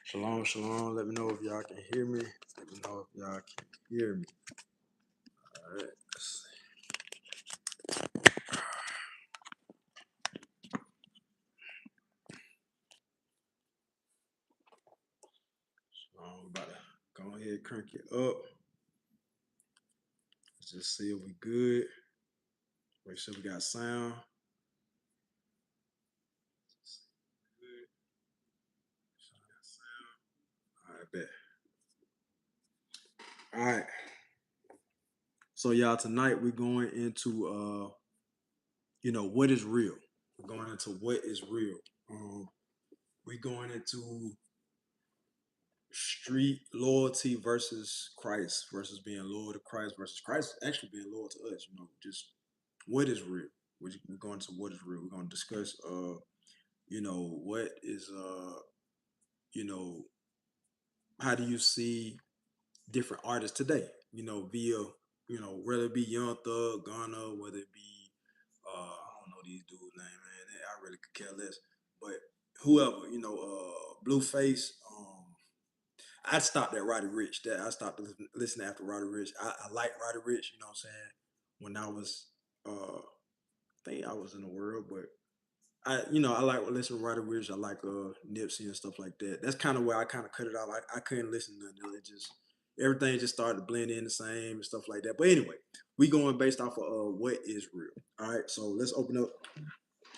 Shalom, shalom. Let me know if y'all can hear me. Let me know if y'all can hear me. All right, let's see. So I'm about to go ahead and crank it up. Let's just see if we good. Make sure we got sound. Good. All right, bet. All right. So y'all, tonight we're going into what is real. We're going into what is real. We're going into street loyalty versus Christ versus being loyal to Christ versus Christ actually being loyal to us. Just what is real. We're going to what is real. We're going to discuss what is how do you see different artists today? Via whether it be Young Thug, Ghana, whether it be I don't know these dudes' name, man. I really could care less. But whoever, Blueface, I stopped at Roddy Rich. I stopped listening after Roddy Rich. I like Roddy Rich, you know what I'm saying? When I was I think I was in the world, but I like listening to Roddy Rich. I like Nipsey and stuff like that. That's kind of where I kind of cut it off. I couldn't listen to nothing. It just everything just started to blend in the same and stuff like that. But anyway, we going based off of what is real. All right, so let's open up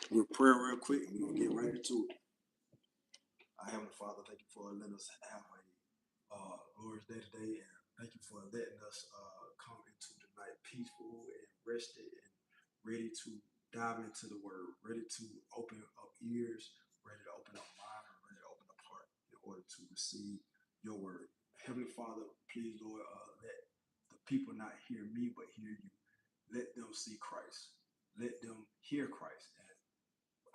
with prayer real quick. We're gonna get right into it. Our Heavenly Father, thank you for letting us have a glorious day today, and thank you for letting us come into the night peaceful and rested and ready to dive into the Word, ready to open up ears, ready to open up mind, and ready to open up heart in order to receive your Word. Heavenly Father, please, Lord, let the people not hear me but hear you. Let them see Christ. Let them hear Christ. And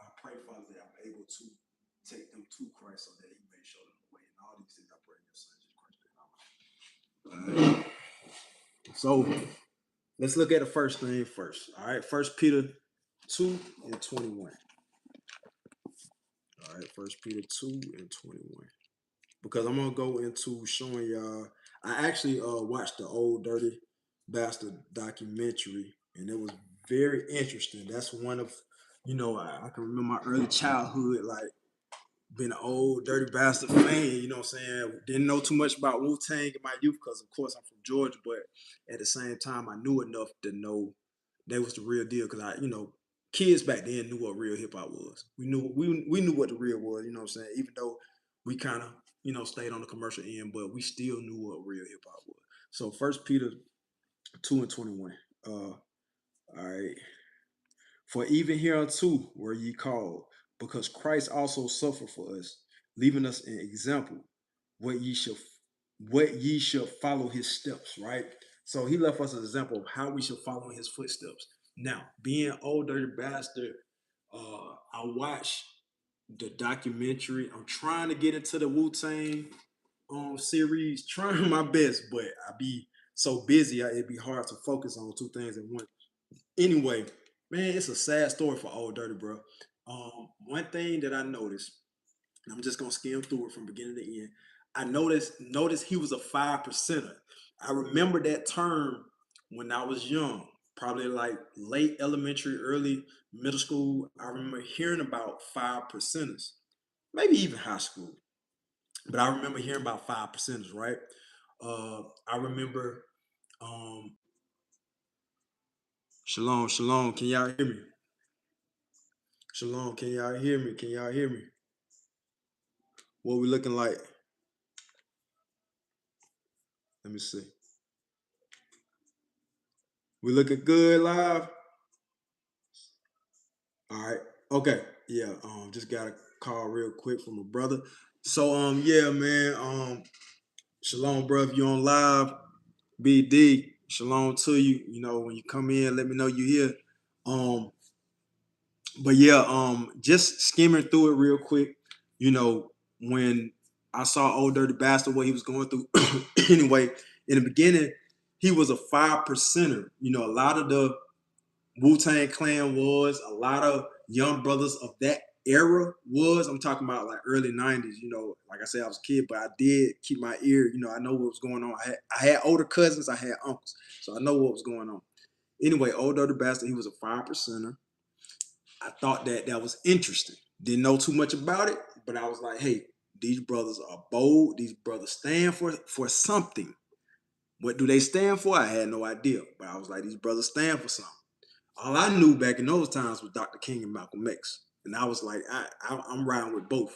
I pray, Father, that I'm able to take them to Christ so that He may show them the way. And all these things I pray in your Son, Jesus Christ. So let's look at the first thing first. All right, 1 Peter 2 and 21. All right, 1 Peter 2 and 21. Because I'm gonna go into showing y'all. I actually watched the Old Dirty Bastard documentary, and it was very interesting. That's one of, I can remember my early childhood, like being an old Dirty Bastard fan, you know what I'm saying? Didn't know too much about Wu-Tang in my youth because, of course, I'm from Georgia, but at the same time, I knew enough to know that was the real deal because kids back then knew what real hip-hop was. We knew what the real was, you know what I'm saying? Even though we kind of, stayed on the commercial end, but we still knew what real hip-hop was. So 1 Peter 2 and 21. All right. For even hereunto were ye called, because Christ also suffered for us, leaving us an example, what ye shall follow his steps, right? So he left us an example of how we should follow in his footsteps. Now, being Old Dirty Bastard, I watched the documentary. I'm trying to get into the Wu-Tang series, trying my best, but I be so busy, it'd be hard to focus on two things at once. Anyway, man, it's a sad story for Old Dirty, bro. One thing that I noticed, and I'm just gonna skim through it from beginning to end. I noticed he was a 5%er. I remember that term when I was young, probably like late elementary, early middle school. I remember hearing about 5%ers, maybe even high school. But I remember hearing about 5%ers, right? I remember Shalom, shalom. Can y'all hear me? Shalom, can y'all hear me? Can y'all hear me? What we looking like? Let me see. We looking good live? All right. Okay. Yeah. Just got a call real quick from a brother. So yeah, man. Shalom, bro. If you on live, BD, shalom to you. When you come in, let me know you here. But yeah, just skimming through it real quick. When I saw Old Dirty Bastard, what he was going through. Anyway, in the beginning, he was a 5%er. A lot of the Wu-Tang Clan was, a lot of young brothers of that era was. I'm talking about like early 90s, you know, like I said, I was a kid, but I did keep my ear, you know, I know what was going on. I had older cousins, I had uncles, so I know what was going on. Anyway, Old Dirty Bastard, he was a 5%er. I thought that was interesting. Didn't know too much about it, but I was like, hey, these brothers are bold. These brothers stand for something. What do they stand for? I had no idea, but I was like, these brothers stand for something. All I knew back in those times was Dr. King and Malcolm X, and I was like, I'm riding with both.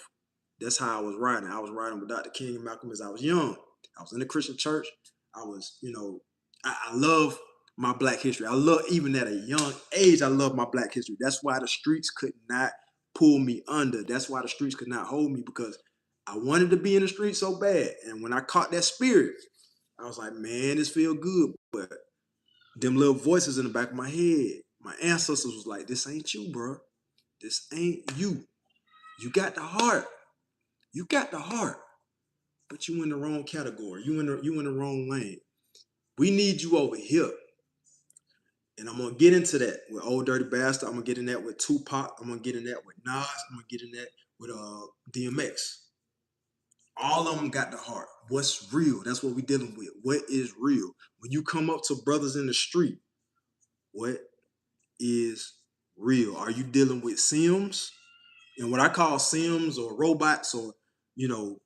That's how I was riding. I was riding with Dr. King and Malcolm as I was young. I was in the Christian church. I was, you know, I love my Black history. I love, even at a young age, I love my Black history. That's why the streets could not pull me under. That's why the streets could not hold me, because I wanted to be in the street so bad. And when I caught that spirit, I was like, man, this feel good. But them little voices in the back of my head, my ancestors was like, this ain't you, bro. This ain't you. You got the heart. You got the heart, but you in the wrong category. You in the wrong lane. We need you over here. And I'm gonna get into that with Old Dirty Bastard. I'm gonna get in that with Tupac. I'm gonna get in that with Nas. I'm gonna get in that with DMX. All of them got the heart. What's real? That's what we dealing with. What is real? When you come up to brothers in the street, what is real? Are you dealing with Sims? And what I call Sims or robots, or, you know,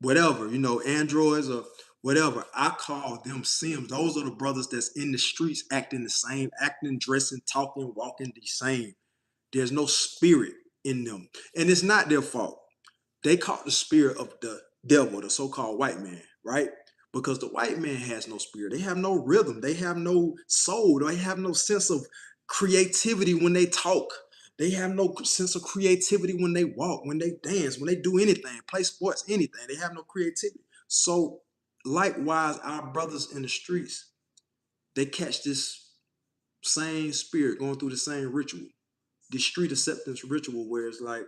whatever, you know, androids or whatever, I call them Sims. Those are the brothers that's in the streets acting the same, acting, dressing, talking, walking the same. There's no spirit in them. And it's not their fault. They caught the spirit of the devil, the so-called white man, right? Because the white man has no spirit. They have no rhythm. They have no soul. They have no sense of creativity when they talk. They have no sense of creativity when they walk, when they dance, when they do anything, play sports, anything. They have no creativity. So likewise, our brothers in the streets, they catch this same spirit going through the same ritual, the street acceptance ritual, where it's like,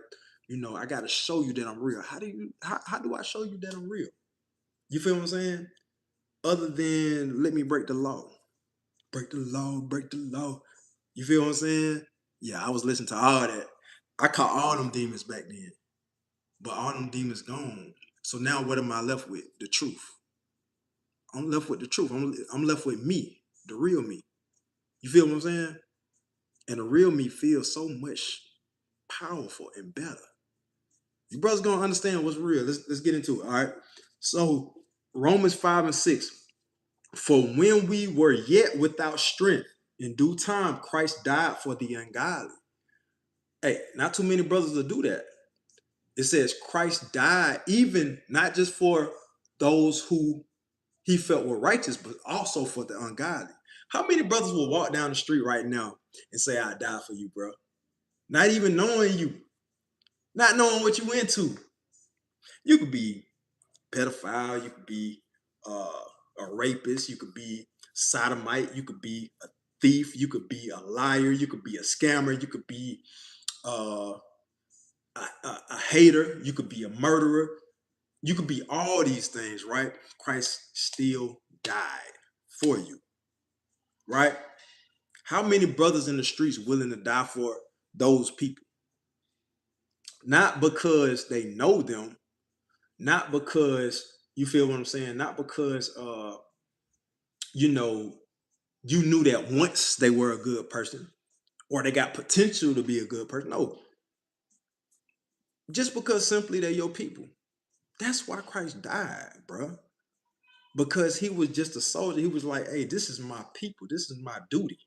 you know, I got to show you that I'm real. How do I show you that I'm real? You feel what I'm saying? Other than let me break the law. Break the law, break the law. You feel what I'm saying? Yeah, I was listening to all that. I caught all them demons back then, but all them demons gone. So now what am I left with? The truth. I'm left with the truth. I'm left with me, the real me. You feel what I'm saying? And the real me feels so much powerful and better. You brothers gonna understand what's real. Let's get into it. All right. So Romans 5:6. For when we were yet without strength, in due time Christ died for the ungodly. Hey, not too many brothers will do that. It says Christ died, even not just for those who he felt were righteous, but also for the ungodly. How many brothers will walk down the street right now and say, I died for you, bro? Not even knowing you, not knowing what you into. You could be pedophile, you could be a rapist, you could be sodomite, you could be a thief, you could be a liar, you could be a scammer, you could be uh, a hater, you could be a murderer, you could be all these things, right? Christ still died for you, right? How many brothers in the streets willing to die for those people? Not because they know them, not because, you feel what I'm saying, not because you know, you knew that once they were a good person or they got potential to be a good person. No, just because simply they're your people. That's why Christ died, bro. Because he was just a soldier. He was like, hey, this is my people. This is my duty.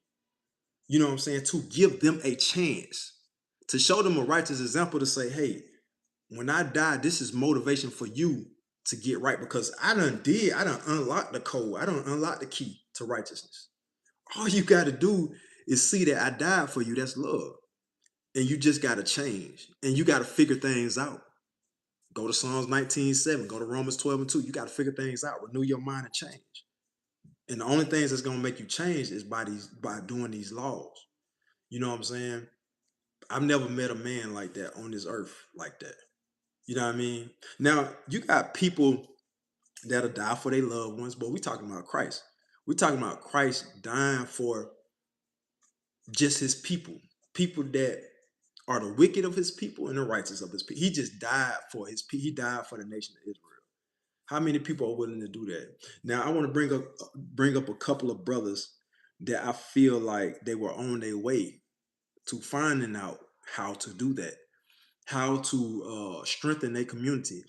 You know what I'm saying? To give them a chance, to show them a righteous example, to say, hey, when I die, this is motivation for you to get right, because I done unlocked the code. I done unlocked the key to righteousness. All you got to do is see that I died for you. That's love. And you just got to change. And you got to figure things out. Go to Psalms 19:7. Go to Romans 12:2. You got to figure things out. Renew your mind and change. And the only things that's going to make you change is by doing these laws. You know what I'm saying? I've never met a man like that on this earth like that. You know what I mean? Now, you got people that'll die for their loved ones, but we're talking about Christ. We're talking about Christ dying for just his people, people that are the wicked of his people and the righteous of his people. He just died for his people. He died for the nation of Israel. How many people are willing to do that? Now, I want to bring up a couple of brothers that I feel like they were on their way to finding out how to do that, how to strengthen their community,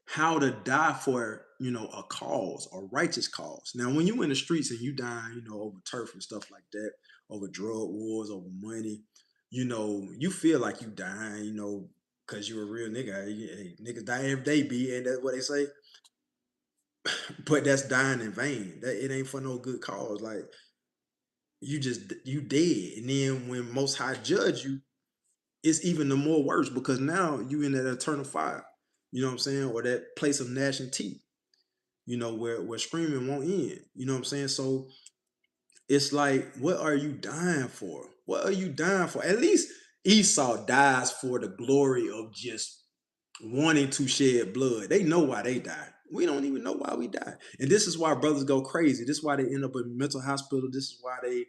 how to die for a cause, a righteous cause. Now, when you in the streets and you dying, over turf and stuff like that, over drug wars, over money, you feel like you dying, because you're a real nigga. Hey, niggas die every day, B, and that's what they say. But that's dying in vain. That it ain't for no good cause. Like you dead, and then when Most High judge you, it's even the more worse because now you in that eternal fire. You know what I'm saying, or that place of gnashing teeth. Where screaming won't end. You know what I'm saying? So it's like, what are you dying for? What are you dying for? At least Esau dies for the glory of just wanting to shed blood. They know why they die. We don't even know why we die. And this is why brothers go crazy. This is why they end up in mental hospital. This is why they,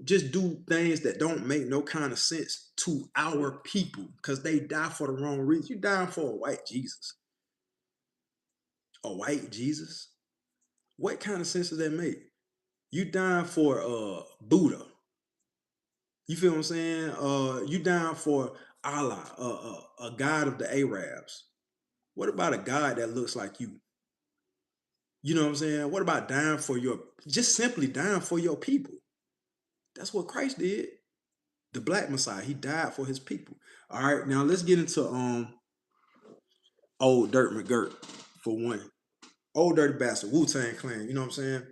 just do things that don't make no kind of sense to our people because they die for the wrong reason. You dying for a white Jesus. A white Jesus? What kind of sense does that make? You dying for Buddha. You feel what I'm saying? You dying for Allah, a god of the Arabs. What about a God that looks like you? You know what I'm saying? What about just simply dying for your people? That's what Christ did. The Black Messiah, he died for his people. All right, now let's get into old Dirt McGirt for one. Old Dirty Bastard, Wu-Tang Clan, you know what I'm saying?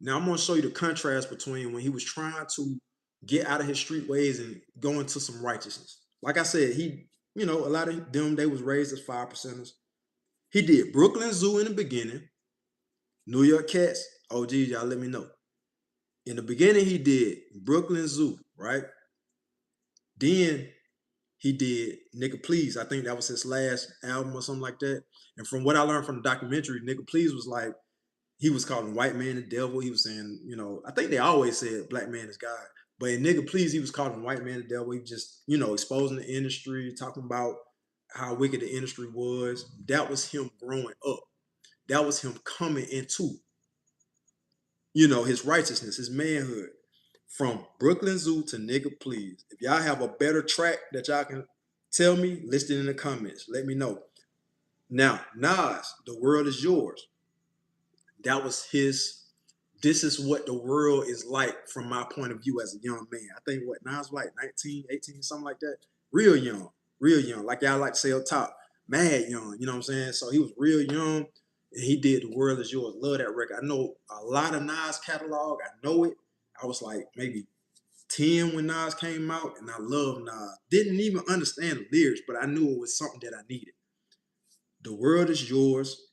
Now I'm gonna show you the contrast between when he was trying to get out of his street ways and go into some righteousness. Like I said, a lot of them, they was raised as 5%ers. He did Brooklyn Zoo in the beginning. New York Cats, oh geez, y'all let me know. In the beginning, he did Brooklyn Zoo, right? Then he did Nigga Please. I think that was his last album or something like that. And from what I learned from the documentary, Nigga Please was like, he was calling white man the devil. He was saying, I think they always said black man is God. But in Nigga Please, he was calling white man the devil. He just, exposing the industry, talking about how wicked the industry was. That was him growing up. That was him coming into his righteousness, his manhood. From Brooklyn Zoo to Nigga Please. If y'all have a better track that y'all can tell me, list it in the comments. Let me know. Now, Nas, The World Is Yours. That was his, this is what the world is like from my point of view as a young man. I think what Nas was like 19, 18, something like that. Real young. Like y'all like to say up top, mad young, you know what I'm saying? So he was real young. And he did The World Is Yours. Love that record. I know a lot of Nas catalog. I know it. I was like maybe 10 when Nas came out, and I love Nas. Didn't even understand the lyrics, but I knew it was something that I needed. The World Is Yours,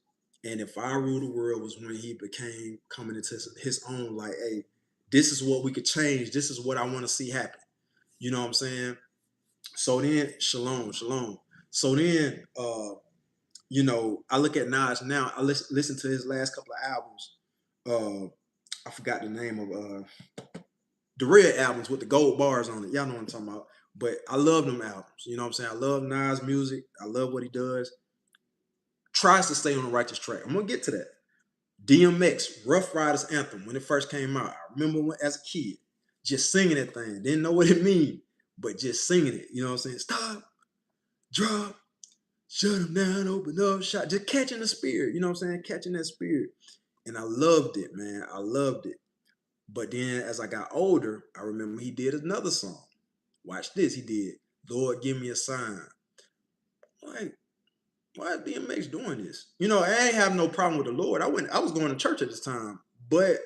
and If I Rule the World was when he became coming into his own, like, hey, this is what we could change. This is what I want to see happen. You know what I'm saying? So then, Shalom. So then, I look at Nas now. I listen to his last couple of albums. I forgot the name of the red albums with the gold bars on it. Y'all know what I'm talking about. But I love them albums. You know what I'm saying? I love Nas' music. I love what he does. Tries to stay on the righteous track. I'm going to get to that. DMX, Rough Riders Anthem, when it first came out. I remember as a kid, just singing that thing. Didn't know what it mean, but just singing it. You know what I'm saying? Stop, drop, shut them down, open up, shot. Just catching the spirit. You know what I'm saying? Catching that spirit. And I loved it, man. I loved it. But then as I got older, I remember he did another song. Watch this. He did Lord Give Me a Sign. Like, why is DMX doing this? I ain't have no problem with the Lord. I was going to church at this time. But,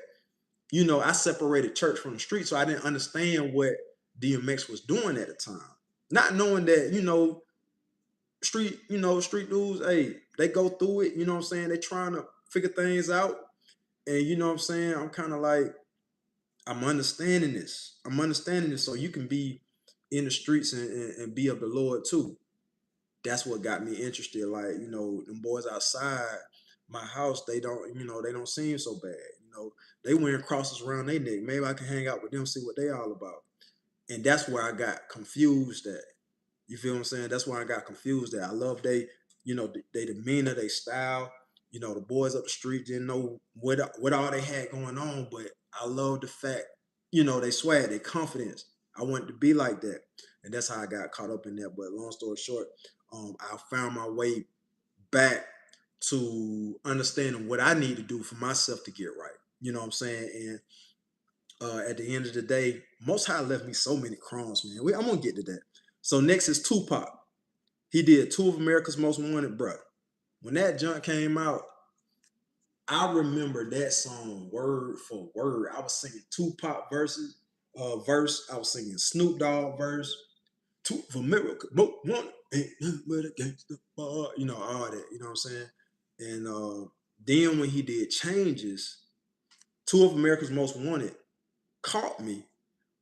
I separated church from the street, so I didn't understand what DMX was doing at the time. Not knowing that, street dudes, hey, they go through it, you know what I'm saying? They trying to figure things out. And you know what I'm saying? I'm kind of like, I'm understanding this. So you can be in the streets and be of the Lord too. That's what got me interested. Like, them boys outside my house, they don't seem so bad. They wearing crosses around their neck. Maybe I can hang out with them, see what they all about. And that's where I got confused at. You feel what I'm saying? That's why I got confused at. I love they demeanor, they style. The boys up the street didn't know what all they had going on, but I love the fact, they swag, they confidence. I wanted to be like that. And that's how I got caught up in that. But long story short, I found my way back to understanding what I need to do for myself to get right. You know what I'm saying? And at the end of the day, Most High left me so many crumbs, man. I'm gonna get to that. So next is Tupac. He did Two of America's Most Wanted, bro. When that junk came out, I remember that song word for word. I was singing Tupac verse. I was singing Snoop Dogg verse. Two of America, Most Wanted, ain't nothing but a gangster bar. All that. You know what I'm saying? And then when he did Changes, Two of America's Most Wanted caught me,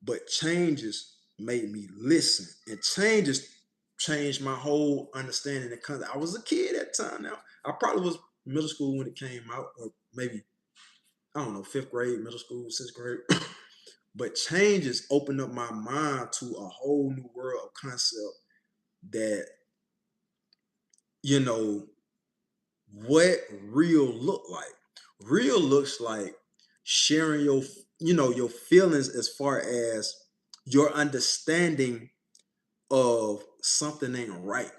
but Changes made me listen, and Changes changed my whole understanding of country. I was a kid at the time. Now I probably was middle school when it came out, or maybe I don't know, 5th grade, middle school, 6th grade. But Changes opened up my mind to a whole new world of concept that what real look like. Real looks like sharing your feelings as far as your understanding of something ain't right,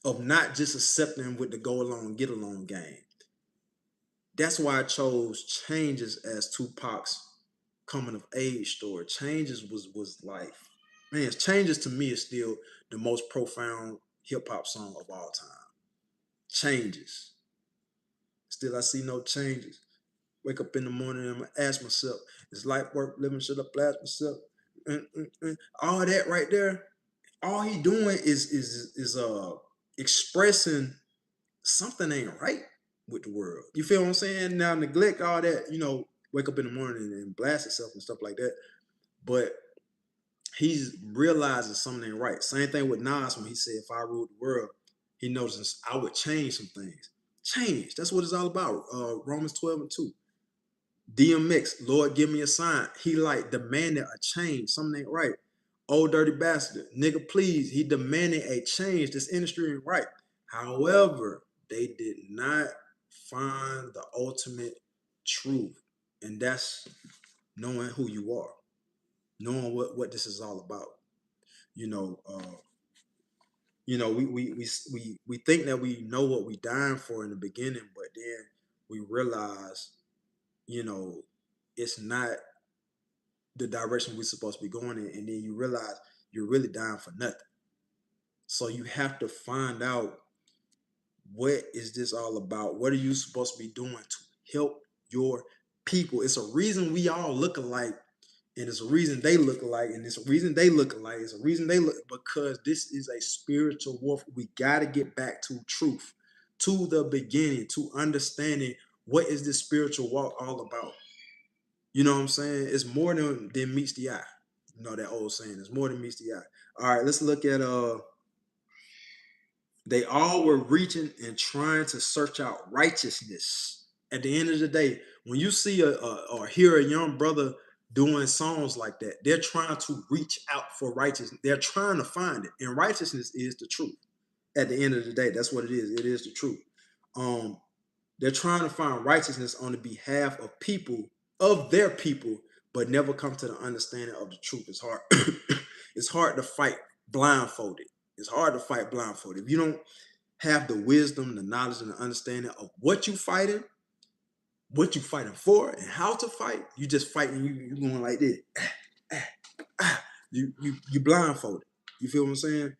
of not just accepting with the go along, get along game. That's why I chose Changes as Tupac's coming of age story. Changes was like, man, Changes to me is still the most profound hip hop song of all time. Changes. Still, I see no changes. Wake up in the morning and I'm gonna ask myself, is life worth living? Should I blast myself? All that right there. All he doing is expressing something ain't right with the world. You feel what I'm saying? Now neglect all that, wake up in the morning and blast itself and stuff like that. But he's realizing something ain't right. Same thing with Nas when he said, if I ruled the world, he notices I would change some things. Change. That's what it's all about. Romans 12:2. DMX, Lord, give me a sign. He like demanded a change. Something ain't right. Old Dirty Bastard, nigga, please. He demanded a change. This industry ain't right. However, they did not find the ultimate truth. And that's knowing who you are, knowing what this is all about. We think that we know what we dying for in the beginning, but then we realize, it's not the direction we're supposed to be going in, and then you realize you're really dying for nothing. So you have to find out, what is this all about? What are you supposed to be doing to help your people? It's a reason we all look alike, and it's a reason they look alike, and it's a reason they look alike. It's a reason they look, because this is a spiritual warfare. We got to get back to truth, to the beginning, to understanding what is this spiritual walk all about. You know what I'm saying? It's more than meets the eye. You know that old saying, it's more than meets the eye. All right, let's look at they all were reaching and trying to search out righteousness. At the end of the day, when you see or hear a young brother doing songs like that, they're trying to reach out for righteousness. They're trying to find it. And righteousness is the truth. At the end of the day, that's what it is. It is the truth. They're trying to find righteousness on the behalf of people, of their people, but never come to the understanding of the truth. It's hard. It's hard to fight blindfolded. It's hard to fight blindfolded. If you don't have the wisdom, the knowledge, and the understanding of what you're fighting for, and how to fight, you just fighting. You going like this. You blindfolded. You feel what I'm saying?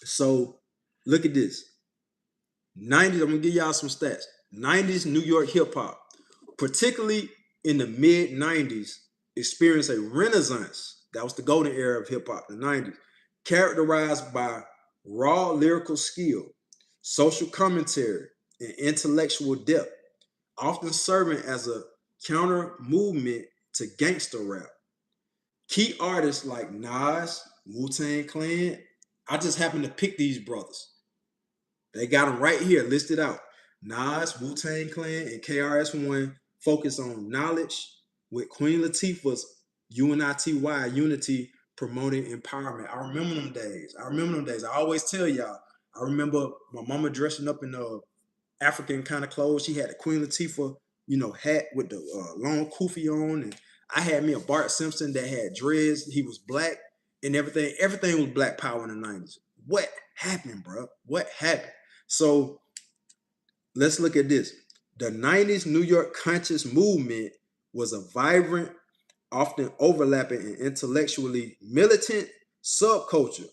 So look at this. 90s. I'm gonna give y'all some stats. 90s New York hip hop, particularly in the mid 90s, experienced a renaissance. That was the golden era of hip hop, the 90s, characterized by raw lyrical skill, social commentary, and intellectual depth, often serving as a counter movement to gangster rap. Key artists like Nas, Wu-Tang Clan. I just happened to pick these brothers. They got them right here listed out. Nas, Wu-Tang Clan, and KRS-One focus on knowledge, with Queen Latifah's UNITY, Unity, promoting empowerment. I remember them days. I always tell y'all. I remember my mama dressing up in African kind of clothes. She had the Queen Latifah, hat with the long kufi on, and I had me a Bart Simpson that had dreads. He was black and everything. Everything was Black Power in the 90s. What happened, bro? What happened? So let's look at this. The 90s New York conscious movement was a vibrant, often overlapping and intellectually militant subculture,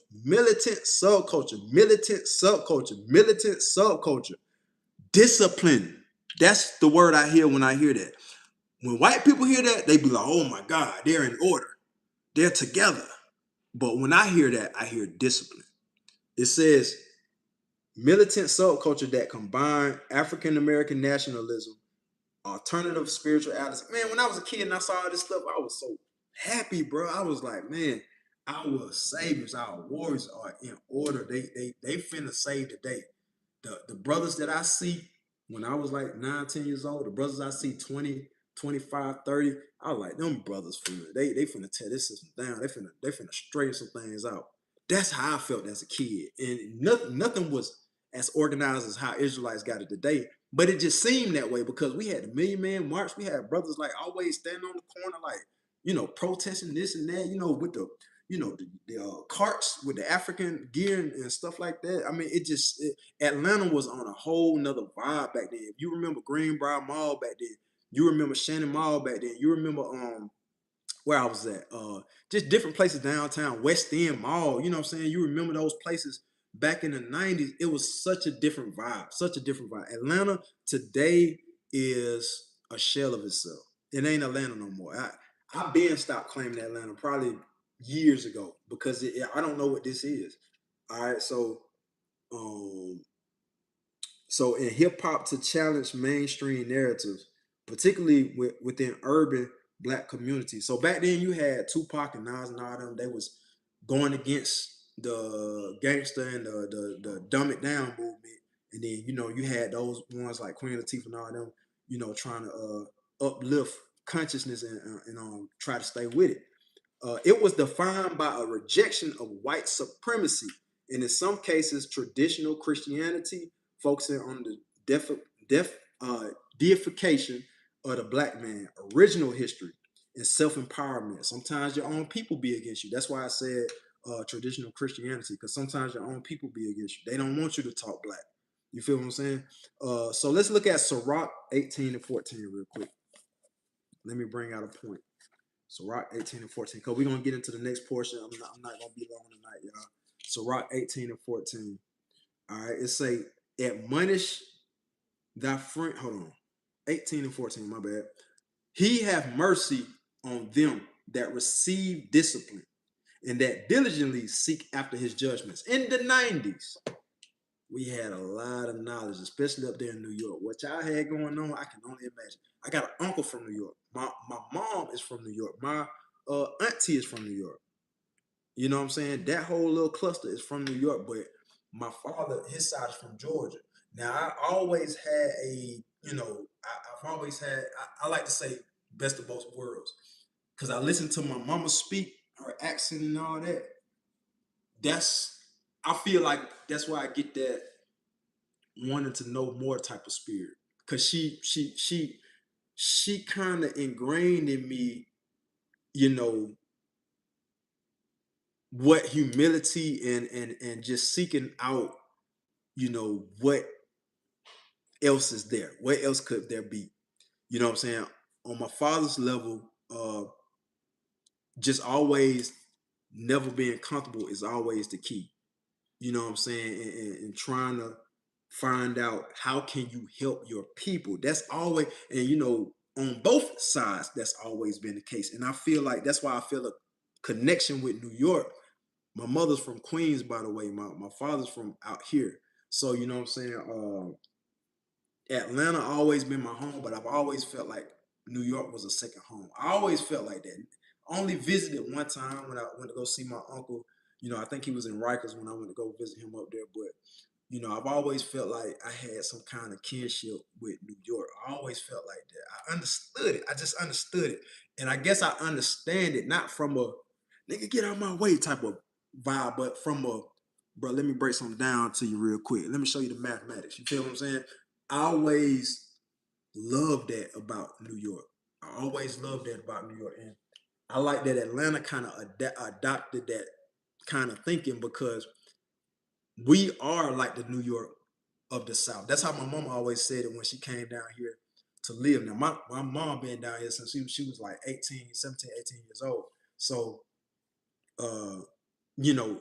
discipline. That's the word I hear when I hear that. When white people hear that, they be like, oh my God, they're in order. They're together. But when I hear that, I hear discipline. It says militant subculture that combine African American nationalism, alternative spirituality. Man, when I was a kid and I saw all this stuff, I was so happy, bro. I was like, man, our saviors, our warriors are in order. They finna save the day. The brothers that I see when I was like 9, 10 years old, the brothers I see 20, 25, 30, I was like, them brothers finna, they finna tear this system down. They finna straighten some things out. That's how I felt as a kid. And nothing was as organized as how Israelites got it today. But it just seemed that way because we had the Million Man March. We had brothers like always standing on the corner, like, protesting this and that, with the carts with the African gear and stuff like that. I mean, Atlanta was on a whole nother vibe back then. If you remember Greenbrier Mall back then, you remember Shannon Mall back then, you remember where I was at, just different places downtown, West End Mall, you know what I'm saying? You remember those places back in the 90s, it was such a different vibe, such a different vibe. Atlanta today is a shell of itself. It ain't Atlanta no more. I've been stopped claiming Atlanta probably years ago because I don't know what this is. All right, um, so in hip hop to challenge mainstream narratives, particularly within urban black communities. So back then you had Tupac and Nas and all them. They was going against the gangster and the dumb it down movement. And then you had those ones like Queen Latifah and all them. Trying to uplift consciousness and try to stay with it. It was defined by a rejection of white supremacy, and in some cases, traditional Christianity, focusing on the deification of the black man, original history, and self-empowerment. Sometimes your own people be against you. That's why I said traditional Christianity, because sometimes your own people be against you. They don't want you to talk black. You feel what I'm saying? So let's look at Sirach 18 and 14 real quick. Let me bring out a point. Sirach 18 and 14. Because we're going to get into the next portion. I'm not going to be long tonight, y'all. Sirach 18 and 14. All right. It say, admonish thy friend. Hold on. 18 and 14, my bad. He have mercy on them that receive discipline and that diligently seek after his judgments. In the 90s, we had a lot of knowledge, especially up there in New York. What y'all had going on, I can only imagine. I got an uncle from New York. My mom is from New York. My auntie is from New York. You know what I'm saying? That whole little cluster is from New York, but my father, his side is from Georgia. Now, I always had I've always had, I like to say best of both worlds. Because I listened to my mama speak, her accent and all that. I feel like that's why I get that wanting to know more type of spirit. Because she kind of ingrained in me, you know, what humility and just seeking out, what else is there? What else could there be? You know what I'm saying? On my father's level, just always never being comfortable is always the key. You know what I'm saying? And trying to find out how can you help your people. That's always, and on both sides, that's always been the case. And I feel like that's why I feel a connection with New York. My mother's from Queens, by the way. My father's from out here. So, you know what I'm saying? Atlanta always been my home, but I've always felt like New York was a second home. I always felt like that. I only visited one time when I went to go see my uncle. I think he was in Rikers when I went to go visit him up there. But, I've always felt like I had some kind of kinship with New York. I always felt like that. I understood it. I just understood it. And I guess I understand it not from a nigga, get out of my way type of vibe. But from a, bro, let me break something down to you real quick. Let me show you the mathematics. You feel what I'm saying? I always love that about New York. I always love that about New York. And I like that Atlanta kind of adopted that kind of thinking because we are like the New York of the South. That's how my mom always said it when she came down here to live. Now, my mom been down here since she was like 18, 17, 18 years old. So, uh,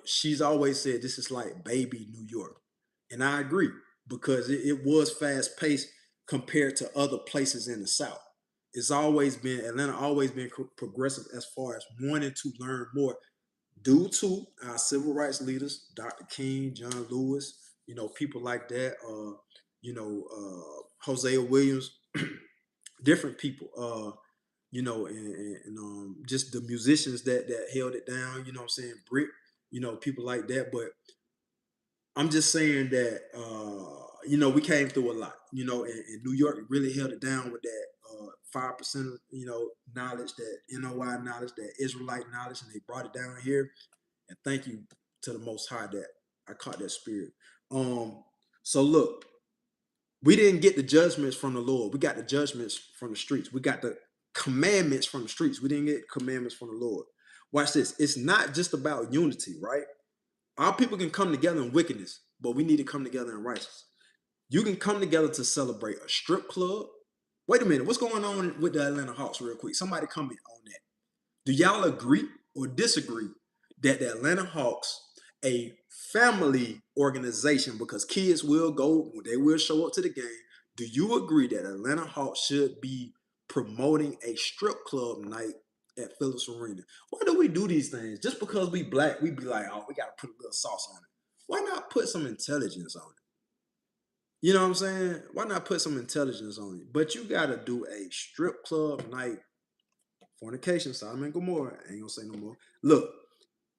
she's always said this is like baby New York. And I agree because it was fast paced compared to other places in the South. It's always been, Atlanta always been progressive as far as wanting to learn more due to our civil rights leaders, Dr. King, John Lewis, people like that, Hosea Williams, different people, just the musicians that held it down, you know what I'm saying, Brick, people like that. But I'm just saying that, we came through a lot, and New York really held it down with that 5%, knowledge, that NOI knowledge, that Israelite knowledge, and they brought it down here. And thank you to the Most High that I caught that spirit. So look, we didn't get the judgments from the Lord. We got the judgments from the streets. We got the commandments from the streets. We didn't get commandments from the Lord. Watch this. It's not just about unity, right? Our people can come together in wickedness, but we need to come together in righteousness. You can come together to celebrate a strip club. Wait a minute. What's going on with the Atlanta Hawks real quick? Somebody comment on that. Do y'all agree or disagree that the Atlanta Hawks, a family organization, because kids will go, they will show up to the game, do you agree that Atlanta Hawks should be promoting a strip club night at Phillips Arena? Why do we do these things? Just because we black, we be like, oh, we got to put a little sauce on it. Why not put some intelligence on it? You know what I'm saying? Why not put some intelligence on it? But you got to do a strip club night, fornication, Sodom and Gomorrah. I ain't gonna say no more. Look,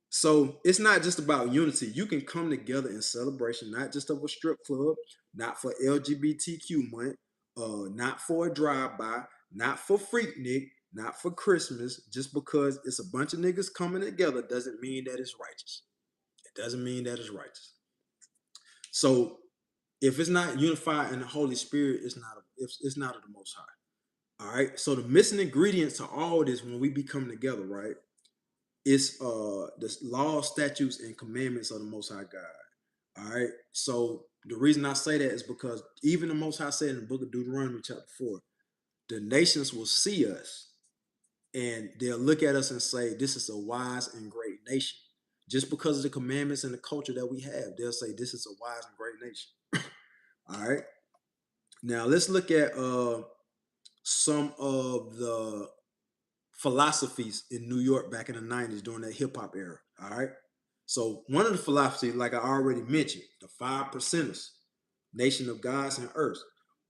so it's not just about unity. You can come together in celebration, not just of a strip club, not for LGBTQ month, not for a drive-by, not for Freaknik, not for Christmas. Just because it's a bunch of niggas coming together doesn't mean that it's righteous. It doesn't mean that it's righteous. So if it's not unified in the Holy Spirit, it's not of the Most High. All right. So the missing ingredients to all this when we be coming together, right? It's the law, statutes, and commandments of the Most High God. All right. So the reason I say that is because even the Most High said in the book of Deuteronomy, chapter 4, the nations will see us and they'll look at us and say, this is a wise and great nation. Just because of the commandments and the culture that we have, they'll say, this is a wise and great nation. All right. Now let's look at some of the philosophies in New York back in the 90s during that hip hop era. All right. So one of the philosophies, like I already mentioned, the 5%ers, nation of gods and earth.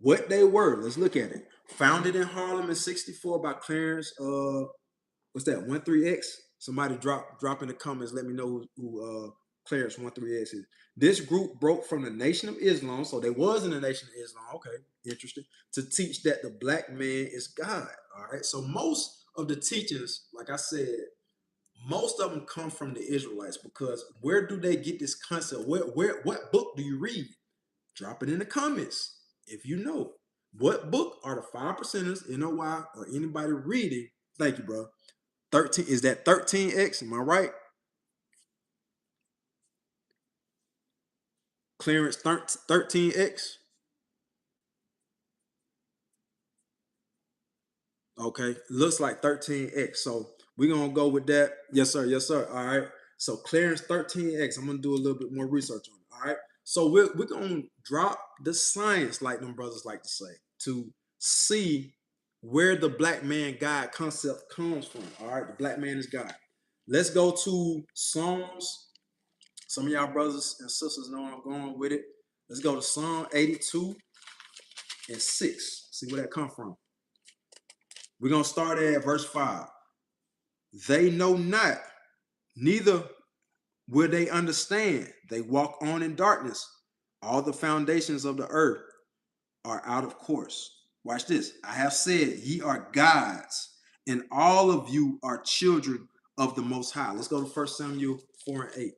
What they were, let's look at it. Founded in Harlem in 64 by Clarence, what's that, 13X? Somebody drop in the comments, let me know who Clarence 13X is. This group broke from the Nation of Islam, so they was in the Nation of Islam, okay, interesting, to teach that the black man is God, all right? So most of the teachings, like I said, most of them come from the Israelites, because where do they get this concept? What book do you read? Drop it in the comments if you know. What book are the 5%ers, NOI, or anybody reading? Thank you, bro. 13, is that 13X? Am I right? Clearance 13X. Okay, looks like 13X. So we're gonna go with that. Yes, sir. Yes, sir. All right. So clearance 13X. I'm gonna do a little bit more research on it. All right. So we're gonna drop the science, like them brothers like to say, to see where the black man God concept comes from. All right, the black man is God. Let's go to Psalms. Some of y'all brothers and sisters know I'm going with it. Let's go to Psalm 82 and 6. See where that come from. We're going to start at verse 5. They know not, neither will they understand. They walk on in darkness. All the foundations of the earth are out of course. Watch this. I have said, ye are gods, and all of you are children of the Most High. Let's go to 1 Samuel 4 and 8.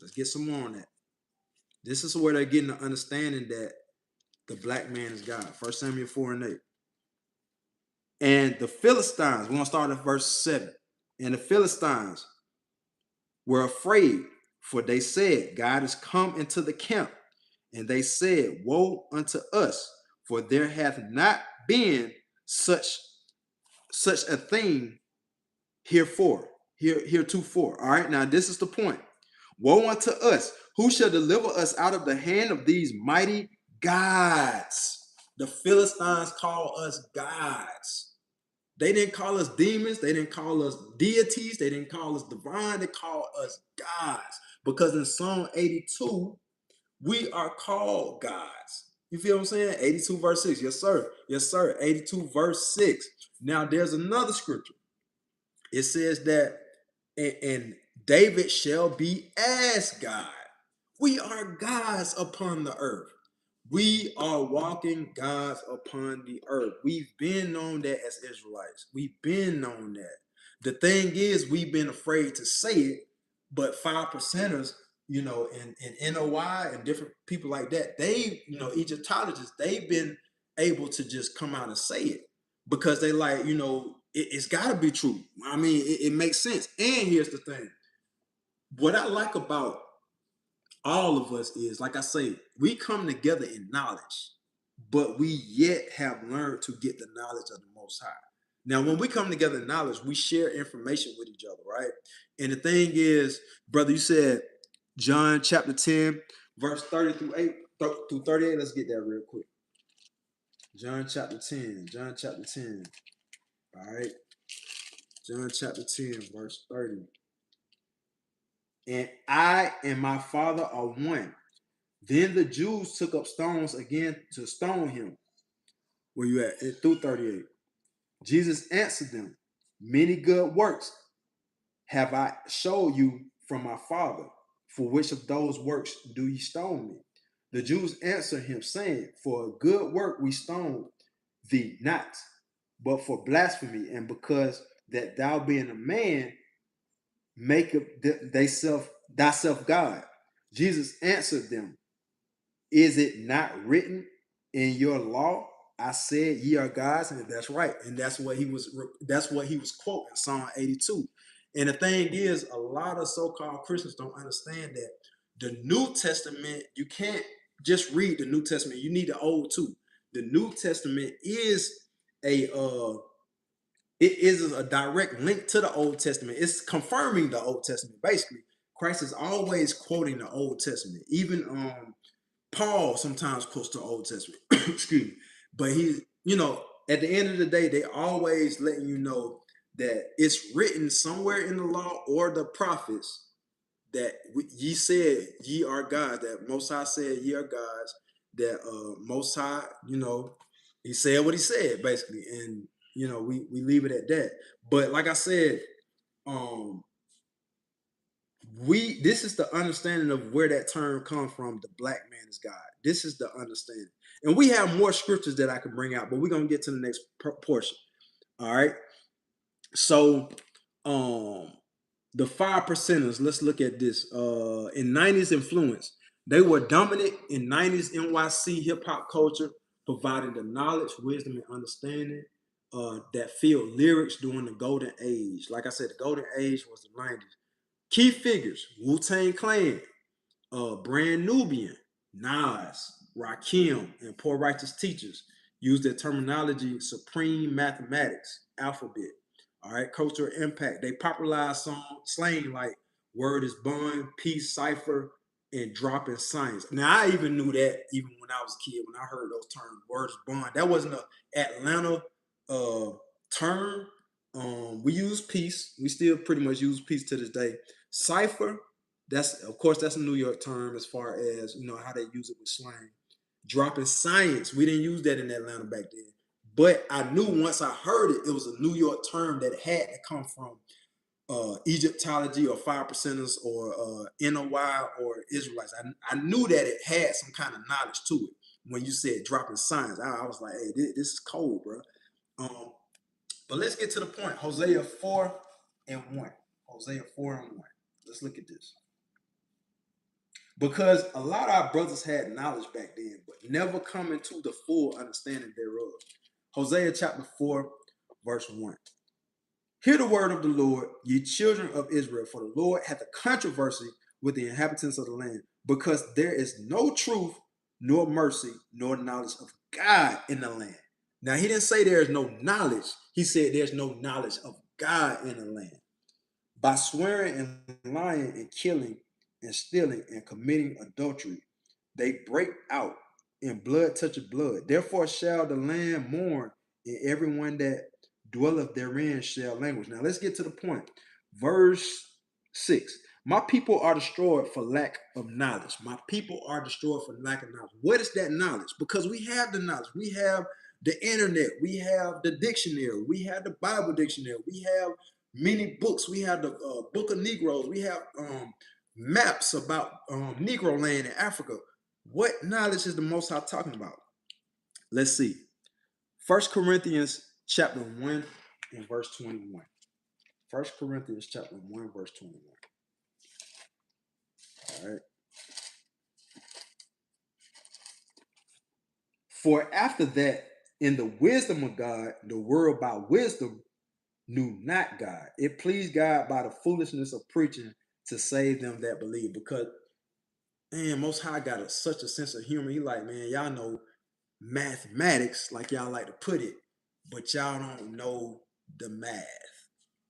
Let's get some more on that. This is where they're getting the understanding that the black man is God. 1 Samuel 4 and 8. And the Philistines, we're going to start at verse 7. And the Philistines were afraid, for they said, God is come into the camp. And they said, woe unto us, for there hath not been such a thing heretofore. All right, now this is the point. Woe unto us, who shall deliver us out of the hand of these mighty gods? The Philistines call us gods. They didn't call us demons. They didn't call us deities. They didn't call us divine. They called us gods. Because in Psalm 82, we are called gods. You feel what I'm saying? 82 verse 6. Yes, sir. Yes, sir. 82 verse 6. Now, there's another scripture. It says that, and David shall be as God. We are gods upon the earth. We are walking gods upon the earth. We've been known that as Israelites. We've been known that. The thing is, we've been afraid to say it, but 5%ers, and NOI and different people like that, they, Egyptologists, they've been able to just come out and say it because they like, it's got to be true. I mean, it makes sense. And here's the thing. What I like about all of us is, like I say, we come together in knowledge, but we yet have learned to get the knowledge of the Most High. Now, when we come together in knowledge, we share information with each other, right? And the thing is, brother, you said John chapter 10, verse 30 through 38. Let's get that real quick. John chapter 10. All right. John chapter 10, verse 30. And I and my Father are one. Then the Jews took up stones again to stone him. Where you at? Through 38. Jesus answered them, many good works have I showed you from my Father. For which of those works do ye stone me? The Jews answered him, saying, for a good work we stone thee not, but for blasphemy, and because that thou being a man, make thyself God. Jesus answered them, is it not written in your law? I said ye are gods, and that's right. And that's what he was quoting, Psalm 82. And the thing is, a lot of so-called Christians don't understand that the New Testament, you can't just read the New Testament. You need the Old too. The New Testament is a direct link to the Old Testament. It's confirming the Old Testament. Basically, Christ is always quoting the Old Testament. Even Paul sometimes quotes the Old Testament. Excuse me. But at the end of the day, they always letting you know that it's written somewhere in the law or the prophets that ye said ye are gods, that Most High said ye are gods, that Most High, he said what he said, basically. And, we leave it at that. But like I said, this is the understanding of where that term comes from. The black man is God. This is the understanding. And we have more scriptures that I can bring out, but we're going to get to the next portion. All right. So, the 5%ers, let's look at this. In 90s influence, they were dominant in 90s NYC hip hop culture, providing the knowledge, wisdom, and understanding that filled lyrics during the golden age. Like I said, the golden age was the 90s. Key figures: Wu-Tang Clan, Brand Nubian, Nas, Rakim, and Poor Righteous Teachers use their terminology supreme mathematics, alphabet. All right, cultural impact. They popularized slang like word is bond, peace, cipher, and drop in science. Now, I even knew that even when I was a kid, when I heard those terms, word is bond. That wasn't an Atlanta term. We use peace. We still pretty much use peace to this day. Cipher, that's a New York term as far as how they use it with slang. Dropping science, we didn't use that in Atlanta back then. But I knew once I heard it, it was a New York term that had to come from Egyptology or 5%ers or NOI or Israelites. I knew that it had some kind of knowledge to it. When you said dropping science, I was like, hey, this is cold, bro. But let's get to the point. Hosea 4 and 1. Hosea 4:1. Let's look at this. Because a lot of our brothers had knowledge back then, but never come into the full understanding thereof. Hosea chapter 4, verse 1. Hear the word of the Lord, ye children of Israel, for the Lord hath a controversy with the inhabitants of the land, because there is no truth, nor mercy, nor knowledge of God in the land. Now, he didn't say there is no knowledge. He said there's no knowledge of God in the land. By swearing and lying and killing and stealing and committing adultery, they break out in blood toucheth blood. Therefore shall the land mourn, and everyone that dwelleth therein shall languish. Now let's get to the point. Verse 6. My people are destroyed for lack of knowledge. My people are destroyed for lack of knowledge. What is that knowledge? Because we have the knowledge. We have the internet. We have the dictionary. We have the Bible dictionary. We have many books. We have the Book of Negroes. We have maps about Negro land in Africa. What knowledge is the Most High talking about? Let's see. 1 Corinthians chapter 1 and verse 21. 1 Corinthians chapter 1, verse 21. All right. For after that, in the wisdom of God, the world by wisdom knew not God. It pleased God by the foolishness of preaching to save them that believe. Because, man, Most High got such a sense of humor. He like, man, y'all know mathematics, like y'all like to put it, but y'all don't know the math.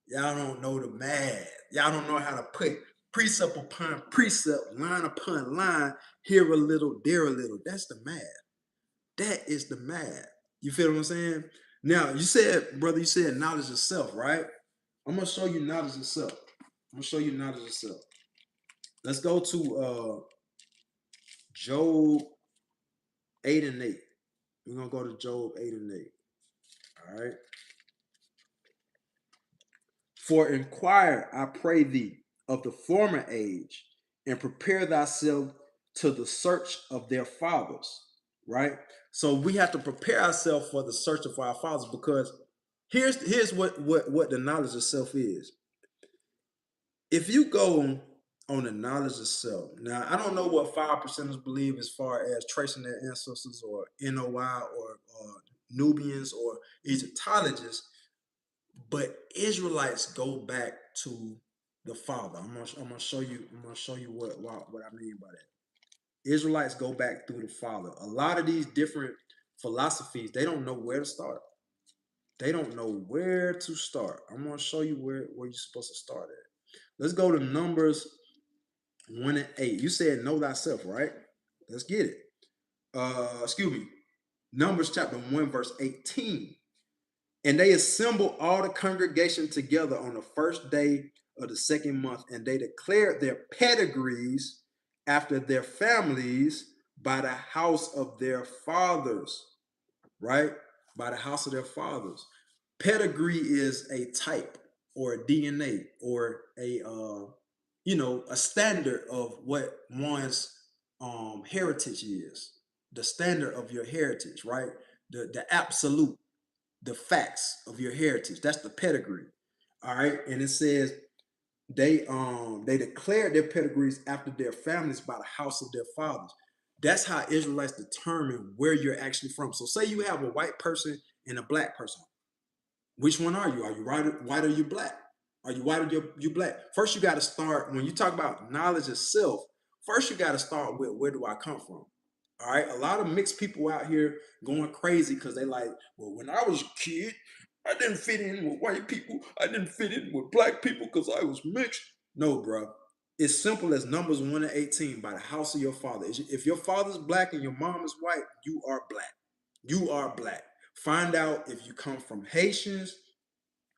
Y'all don't know the math. Y'all don't know how to put precept upon precept, line upon line, here a little, there a little. That's the math. That is the math. You feel what I'm saying? Now, you said, brother, you said knowledge of self, right? I'm going to show you knowledge of self. I'm going to show you knowledge of self. Let's go to Job 8 and 8. We're going to go to Job 8 and 8. All right. For inquire, I pray thee, of the former age, and prepare thyself to the search of their fathers. Right? So we have to prepare ourselves for the search of our fathers, because here's what the knowledge of self is. If you go on the knowledge of self, now I don't know what 5%ers believe as far as tracing their ancestors, or NOI, or Nubians, or Egyptologists, but Israelites go back to the Father. I'm gonna show you. I'm gonna show you what I mean by that. Israelites go back through the Father. A lot of these different philosophies, they don't know where to start. They don't know where to start. I'm gonna show you where you're supposed to start at. Let's go to Numbers 1 and 8. You said know thyself, right? Let's get it. Excuse me. Numbers chapter 1, verse 18. And they assembled all the congregation together on the first day of the second month, and they declared their pedigrees after their families by the house of their fathers, right? By the house of their fathers. Pedigree is a type or a DNA or a standard of what one's heritage is. The standard of your heritage, right? The absolute, the facts of your heritage. That's the pedigree. All right. And it says they declared their pedigrees after their families by the house of their fathers. That's how Israelites determine where you're actually from. So say you have a white person and a black person. Which one are you? Are you white or you black? Are you white or you black? First, you got to start, when you talk about knowledge of self, first you got to start with, where do I come from? All right. A lot of mixed people out here going crazy because they like, well, when I was a kid, I didn't fit in with white people. I didn't fit in with black people because I was mixed. No, bro. It's simple as Numbers 1 and 18. By the house of your father. If your father's black and your mom is white, you are black. You are black. Find out if you come from Haitians,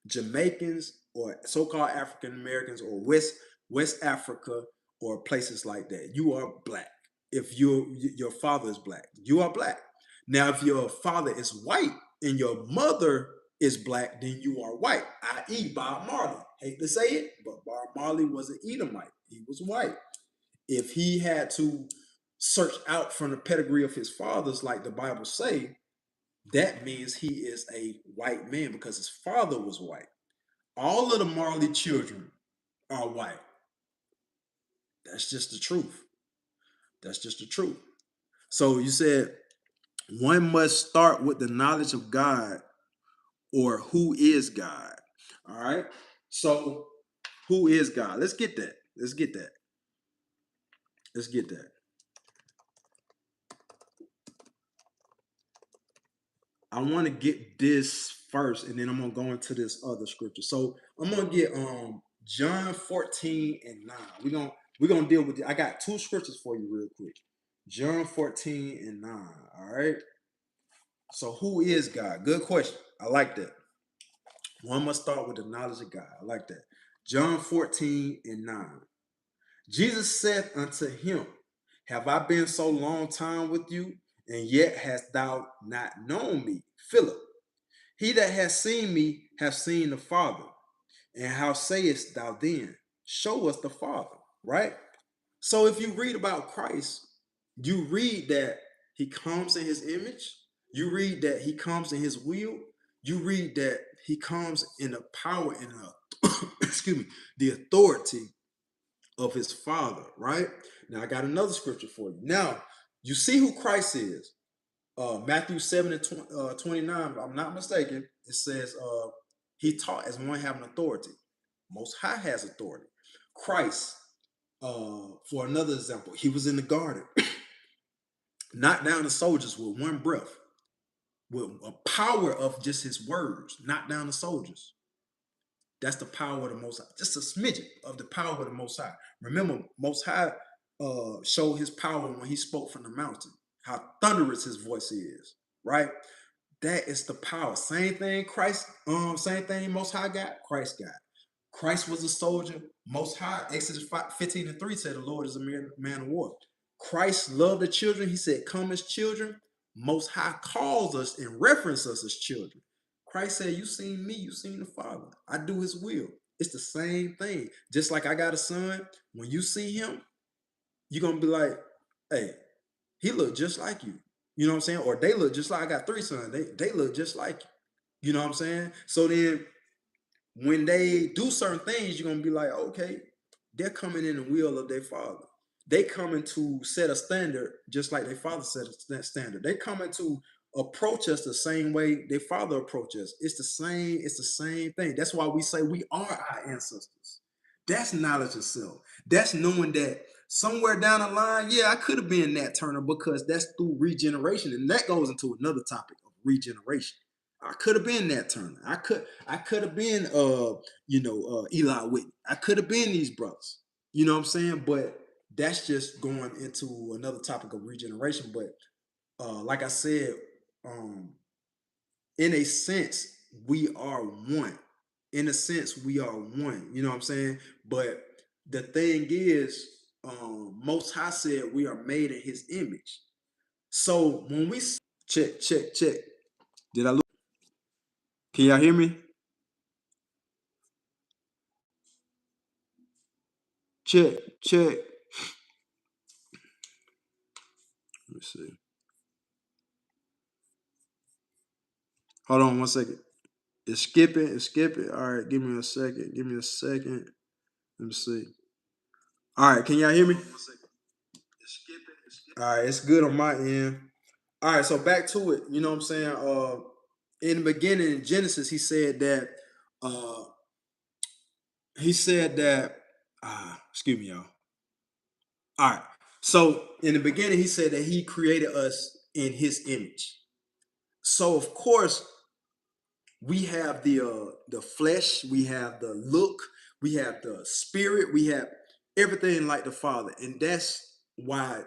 Jamaicans, or so-called African Americans, or West Africa, or places like that. You are black. If your father is black, you are black. Now, if your father is white and your mother is black, then you are white, i.e. Bob Marley. Hate to say it, but Bob Marley was an Edomite. He was white. If he had to search out from the pedigree of his fathers, like the Bible say, that means he is a white man because his father was white. All of the Marley children are white. That's just the truth. That's just the truth. So you said one must start with the knowledge of God or who is God. All right. So who is God? Let's get that. Let's get that. Let's get that. I want to get this first, and then I'm gonna go into this other scripture. So I'm gonna get John 14 and 9. We're gonna deal with it. I got two scriptures for you real quick. John 14 and 9. All right. So who is God? Good question. I like that. One must start with the knowledge of God. I like that. John 14 and 9. Jesus said unto him, have I been so long time with you, and yet hast thou not known me, Philip? He that has seen me hath seen the Father. And how sayest thou then, show us the Father? Right? So if you read about Christ, you read that he comes in his image. You read that he comes in his will. You read that he comes in the power and excuse me, the authority of his Father, right? Now I got another scripture for you. Now, you see who Christ is. Matthew 7 and 29, if I'm not mistaken, it says he taught as one having authority. Most High has authority. Christ, for another example, he was in the garden, knocked down the soldiers with one breath, with a power of just his words, knocked down the soldiers. That's the power of the Most High. Just a smidgen of the power of the Most High. Remember, Most High showed his power when he spoke from the mountain, how thunderous his voice is, right? That is the power. Same thing Christ, same thing Most High got, Christ got. Christ was a soldier. Most High, Exodus 15 and 3 said the Lord is a man of war. Christ loved the children. He said, come as children. Most High calls us and references us as children. Christ said, you seen me, you seen the Father. I do his will. It's the same thing. Just like I got a son, when you see him, you're going to be like, hey, he look just like you. You know what I'm saying? Or they look just like, I got three sons. They look just like you. You know what I'm saying? So then when they do certain things, you're going to be like, okay, they're coming in the will of their Father. They coming to set a standard just like their Father set a standard. They coming to approach us the same way their Father approaches us. It's the same thing. That's why we say we are our ancestors. That's knowledge of self. That's knowing that somewhere down the line, yeah, I could have been Nat Turner, because that's through regeneration. And that goes into another topic of regeneration. I could have been Nat Turner. I could have been Eli Whitney. I could have been these brothers. You know what I'm saying? But that's just going into another topic of regeneration. But like I said, in a sense, we are one. In a sense, we are one. You know what I'm saying? But the thing is, Most High said we are made in his image. So when we check. Did I lose? Can y'all hear me? Check. Let me see. Hold on 1 second. It's skipping. It's skipping. All right, give me a second. Give me a second. Let me see. All right, can y'all hear me? All right, it's good on my end. All right, so back to it. You know what I'm saying? In the beginning, in Genesis, uh he said that excuse me, y'all. All right. So in the beginning, he said that he created us in his image. So of course, we have the flesh, we have the look, we have the spirit, we have everything like the Father. And that's why,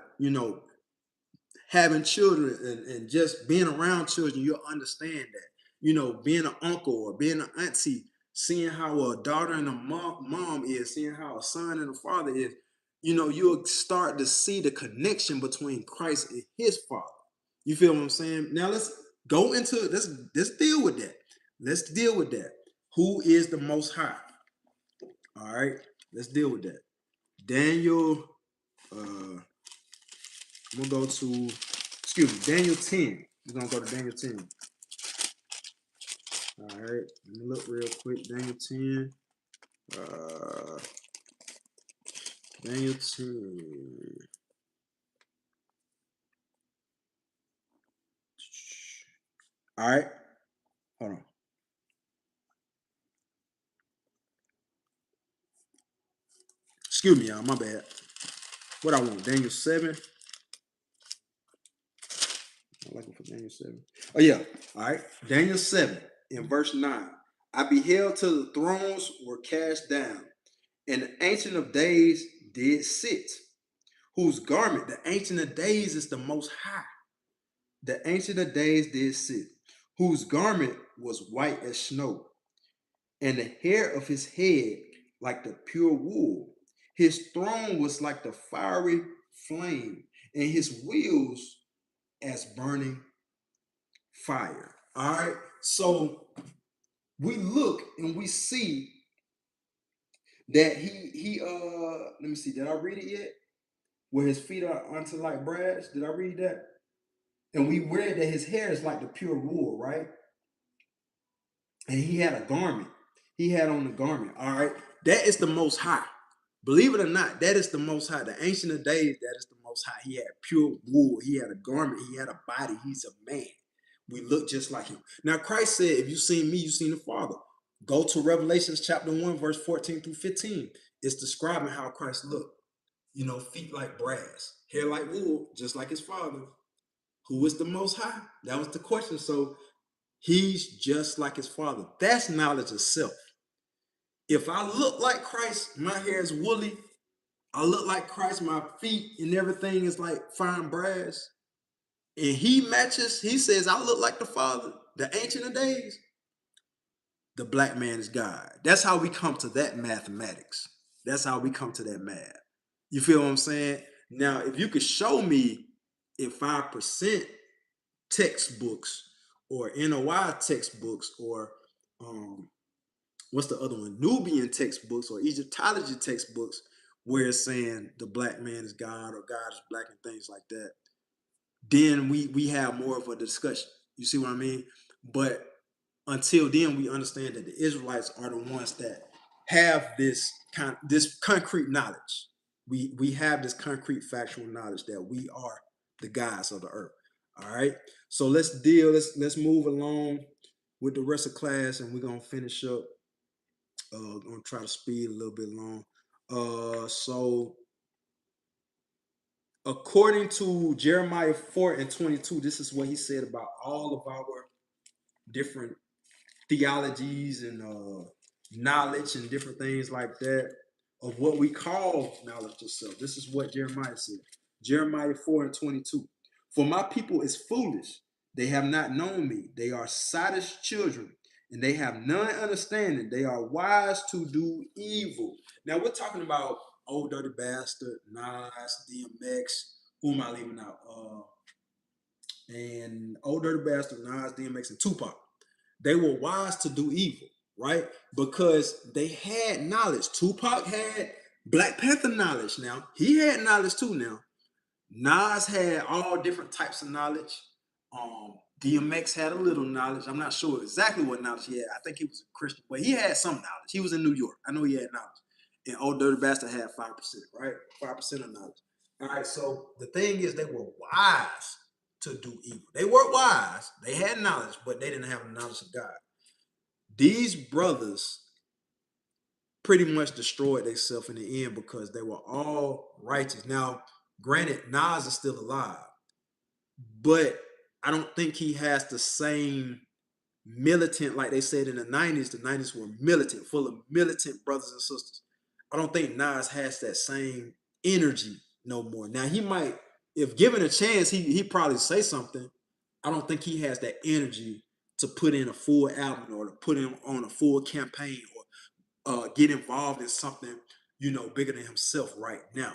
having children and just being around children, you'll understand that. Being an uncle or being an auntie, seeing how a daughter and a mom is, seeing how a son and a father is, you'll start to see the connection between Christ and his Father. You feel what I'm saying? Now let's go into let's deal with that. Let's deal with that. Who is the Most High? All right, let's deal with that. Daniel, I'm gonna go to, excuse me, Daniel 10. We're gonna go to Daniel 10. All right, let me look real quick. Daniel 10. Daniel 10. All right. Hold on. Excuse me, y'all. My bad. What I want? Daniel 7. I like it for Daniel 7. Oh, yeah. All right. Daniel 7 in verse 9. I beheld till the thrones were cast down, and the Ancient of Days did sit, whose garment, the Ancient of Days is the Most High. The Ancient of Days did sit, whose garment was white as snow, and the hair of his head like the pure wool. His throne was like the fiery flame, and his wheels as burning fire. All right. So we look and we see that he let me see, did I read it yet? Where his feet are unto like brass. Did I read that? And we read that his hair is like the pure wool, right? And he had a garment. He had on the garment. All right. That is the Most High. Believe it or not, that is the Most High. The Ancient of Days, that is the Most High. He had pure wool. He had a garment. He had a body. He's a man. We look just like him. Now, Christ said, if you've seen me, you've seen the Father. Go to Revelations chapter 1, verse 14 through 15. It's describing how Christ looked. You know, feet like brass, hair like wool, just like his Father. Who is the Most High? That was the question. So he's just like his Father. That's knowledge of self. If I look like Christ, my hair is woolly. I look like Christ, my feet and everything is like fine brass. And he matches, he says, I look like the Father, the Ancient of Days. The black man is God. That's how we come to that mathematics. That's how we come to that math. You feel what I'm saying? Now, if you could show me in 5% textbooks or NOI textbooks or what's the other one? Nubian textbooks or Egyptology textbooks where it's saying the black man is God or God is black and things like that, then we have more of a discussion. You see what I mean? But until then, we understand that the Israelites are the ones that have this concrete knowledge. We have this concrete factual knowledge that we are the gods of the earth. All right. So let's move along with the rest of class, and we're gonna finish up. Gonna try to speed a little bit along. So according to Jeremiah 4 and 22, this is what he said about all of our different theologies and knowledge and different things like that of what we call knowledge of self. This is what Jeremiah said. Jeremiah 4 and 22. For my people is foolish. They have not known me. They are sottish children, and they have none understanding. They are wise to do evil. Now we're talking about Old Dirty Bastard, Nas, DMX. Who am I leaving out? And Old Dirty Bastard, Nas, DMX, and Tupac. They were wise to do evil, right? Because they had knowledge. Tupac had Black Panther knowledge now. He had knowledge too now. Nas had all different types of knowledge. DMX had a little knowledge. I'm not sure exactly what knowledge he had. I think he was a Christian, but he had some knowledge. He was in New York. I know he had knowledge. And Old Dirty Bastard had 5%, right? 5% of knowledge. All right, so the thing is, they were wise to do evil. They weren't wise. They had knowledge, but they didn't have the knowledge of God. These brothers pretty much destroyed themselves in the end because they were all righteous. Now, granted, Nas is still alive, but I don't think he has the same militant, like they said in the 90s. The 90s were militant, full of militant brothers and sisters. I don't think Nas has that same energy no more. Now, he might, if given a chance, he'd probably say something. I don't think he has that energy to put in a full album or to put him on a full campaign or get involved in something, bigger than himself right now.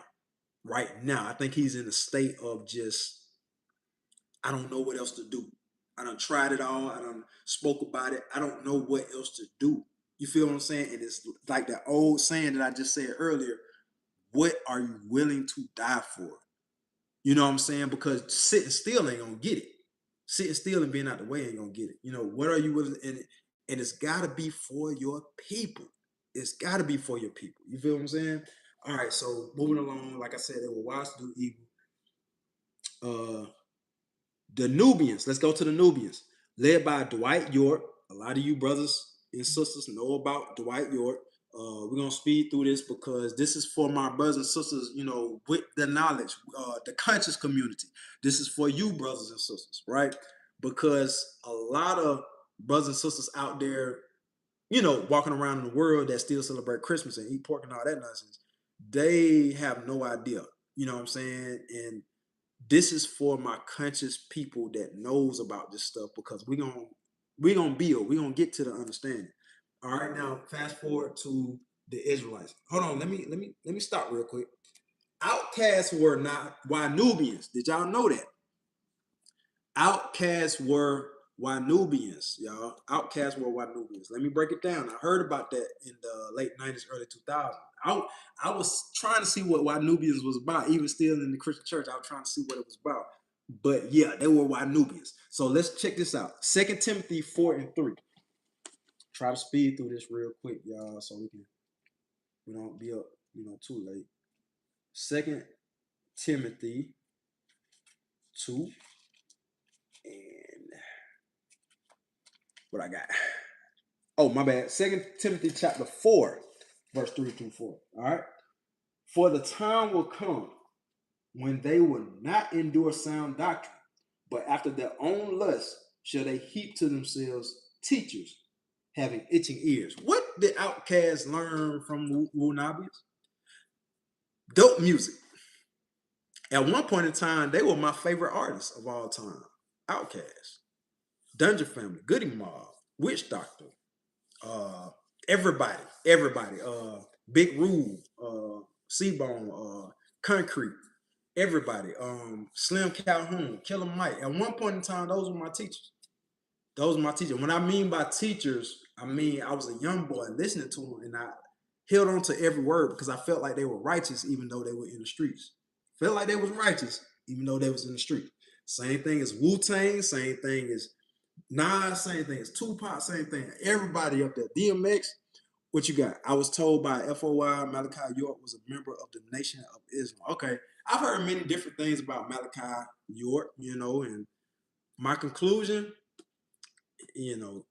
Right now, I think he's in a state of just, I don't know what else to do. I done tried it all. I done spoke about it. I don't know what else to do. You feel what I'm saying? And it's like that old saying that I just said earlier. What are you willing to die for? You know what I'm saying? Because sitting still ain't gonna get it. Sitting still and being out the way ain't gonna get it. What are you willing? And it's gotta be for your people. It's gotta be for your people. You feel what I'm saying? All right, so moving along, like I said, they were wise to do evil. Uh, the Nubians. Let's go to the Nubians, led by Dwight York. A lot of you brothers and sisters know about Dwight York. We're gonna speed through this because this is for my brothers and sisters, with the knowledge, the conscious community. This is for you, brothers and sisters, right? Because a lot of brothers and sisters out there, walking around in the world that still celebrate Christmas and eat pork and all that nonsense, they have no idea. You know what I'm saying? And this is for my conscious people that knows about this stuff because we gonna build, we gonna get to the understanding. All right, now fast forward to the Israelites. Hold on, let me stop real quick. Outcasts were not Nubians. Did y'all know that? Outcasts were Nubians, y'all. Outcasts were Nubians. Let me break it down. I heard about that in the late 90s, early 2000s. I was trying to see what Nubians was about. Even still in the Christian church, I was trying to see what it was about. But yeah, they were Nubians. So let's check this out. 2 Timothy 4:3. Try to speed through this real quick, y'all, so we don't be up, too late. 2 Timothy 2 and what I got. Oh, my bad. 2 Timothy chapter 4, verse 3 through 4. All right. For the time will come when they will not endure sound doctrine, but after their own lust shall they heap to themselves teachers having itching ears. What did outcasts learn from Wunabians? Dope music. At one point in time, they were my favorite artists of all time. Outkast, Dungeon Family, Goody Mob, Witch Doctor, uh, everybody, Big Rube, Seabone, Concrete, everybody, Slim Calhoun, Killer Mike. At one point in time, those were my teachers. Those were my teachers. When I mean by teachers, I mean I was a young boy listening to them, and I held on to every word because I felt like they were righteous, even though they were in the streets. Felt like they was righteous, even though they was in the street. Same thing as Wu-Tang, same thing as Nas, same thing as Tupac, same thing. Everybody up there. DMX, what you got? I was told by FOI Malachi York was a member of the Nation of Islam. Okay, I've heard many different things about Malachi York, and my conclusion, you know,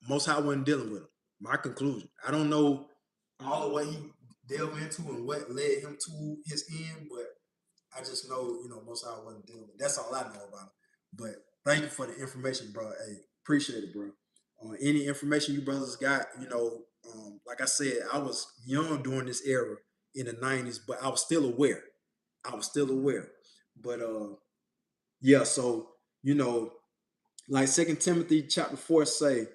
Most High wasn't dealing with him. My conclusion. I don't know all of what he delved into and what led him to his end, but I just know, Most High wasn't dealing with him. That's all I know about him. But thank you for the information, bro. Hey, appreciate it, bro. Any information you brothers got, like I said, I was young during this era in the 90s, but I was still aware. I was still aware. But yeah, so, like 2 Timothy chapter 4 say,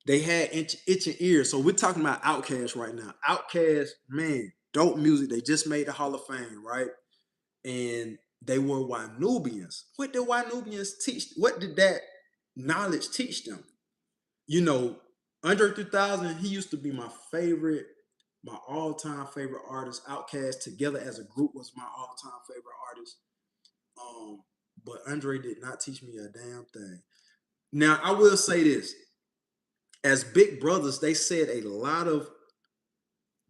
they had itching ears. So we're talking about Outkast right now. Outkast, man, dope music. They just made the Hall of Fame, right? And they were Nubians. What did Nubians teach? What did that knowledge teach them? Andre 3000, he used to be my favorite, my all-time favorite artist. Outkast together as a group was my all-time favorite artist. But Andre did not teach me a damn thing. Now, I will say this. As big brothers, they said a lot of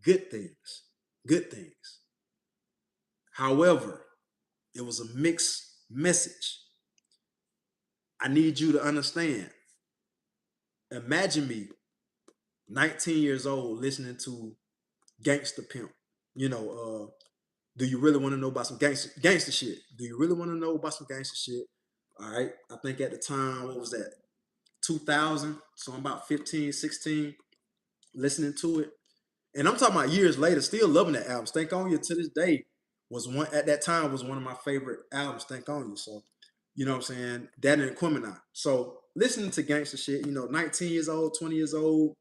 good things. Good things. However, it was a mixed message. I need you to understand. Imagine me, 19 years old, listening to Gangsta Pimp. Do you really want to know about some gangster shit? Do you really want to know about some gangster shit? All right. I think at the time, what was that? 2000. So I'm about 15, 16, listening to it. And I'm talking about years later, still loving that album. Stank On You to this day was one at that time was one of my favorite albums, Stank On You. So, you know what I'm saying? That and Quimini. So listening to gangster shit, 19 years old, 20 years old,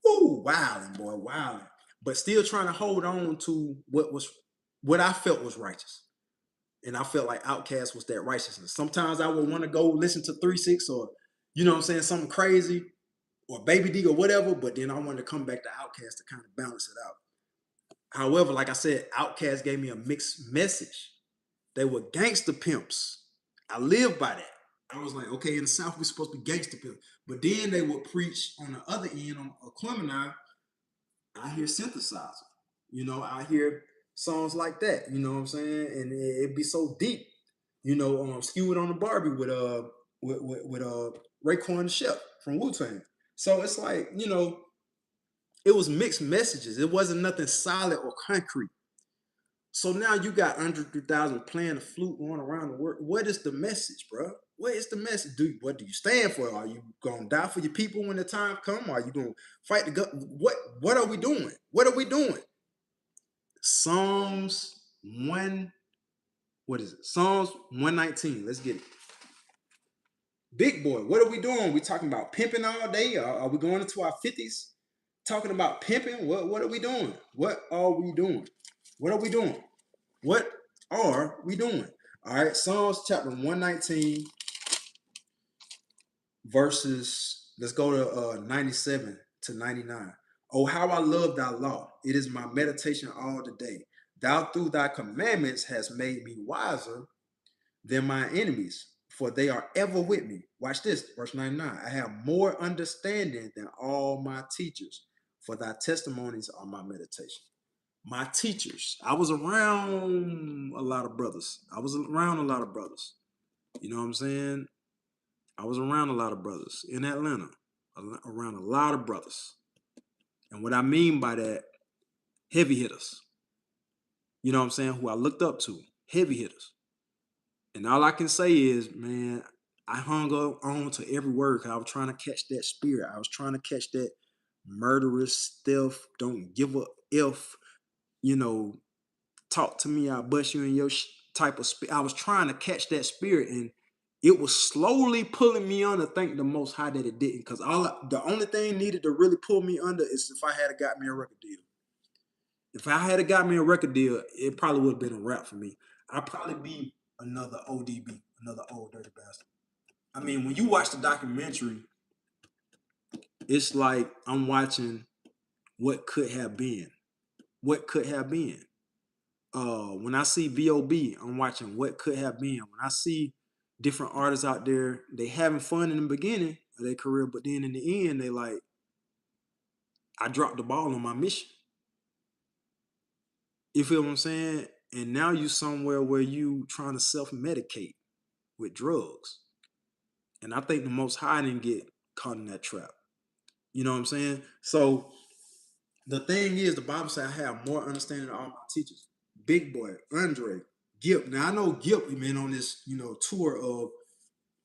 woo, wilding, boy, wilding. But still trying to hold on to what I felt was righteous. And I felt like Outkast was that righteousness. Sometimes I would want to go listen to 3-6 or, something crazy or Baby D or whatever, but then I wanted to come back to Outkast to kind of balance it out. However, like I said, Outkast gave me a mixed message. They were gangster pimps. I live by that. I was like, okay, in the South, we're supposed to be gangster pimps. But then they would preach on the other end, on a Clemini, I hear synthesizer. You know, I hear songs like that. You know what I'm saying? And it'd be so deep. You know, skewed on the Barbie with Raekwon the Chef from Wu-Tang. So it's like, you know, it was mixed messages. It wasn't nothing solid or concrete. So now you got Andre 3000 playing the flute going around the world. What is the message, bro? What is the message? What do you stand for? Are you gonna die for your people when the time comes? Are you gonna fight the gut? What are we doing? What are we doing? Psalms 1, what is it? Psalms 119. Let's get it. Big boy, what are we doing? We talking about pimping all day? Are we going into our 50s talking about pimping? What are we doing? What are we doing? What are we doing? What are we doing? All right, Psalms chapter 119, verses, let's go to 97 to 99. Oh, how I love thy law. It is my meditation all the day. Thou through thy commandments hast made me wiser than my enemies, for they are ever with me. Watch this, verse 99. I have more understanding than all my teachers, for thy testimonies are my meditation. My teachers. I was around a lot of brothers. You know what I'm saying? I was around a lot of brothers in Atlanta, around a lot of brothers. And what I mean by that, heavy hitters. You know what I'm saying? Who I looked up to, heavy hitters. And all I can say is, man, I hung on to every word because I was trying to catch that spirit. I was trying to catch that murderous stealth, don't give a if, you know, talk to me, I'll bust you in your type of spirit. I was trying to catch that spirit, and it was slowly pulling me under. Thank the Most High that it didn't, because the only thing needed to really pull me under is if I had got me a record deal. If I had got me a record deal, it probably would have been a wrap for me. I'd probably be another ODB, another old dirty bastard. I mean, when you watch the documentary, it's like I'm watching what could have been. What could have been. When I see B.O.B., I'm watching what could have been. When I see different artists out there, they having fun in the beginning of their career, but then in the end, they like, I dropped the ball on my mission. You feel what I'm saying? And now you somewhere where you trying to self-medicate with drugs. And I think the Most High didn't get caught in that trap. You know what I'm saying? So the thing is, the Bible says I have more understanding than all my teachers. Big Boy, Andre, Gip. Now I know Gip, man, on this, you know, tour of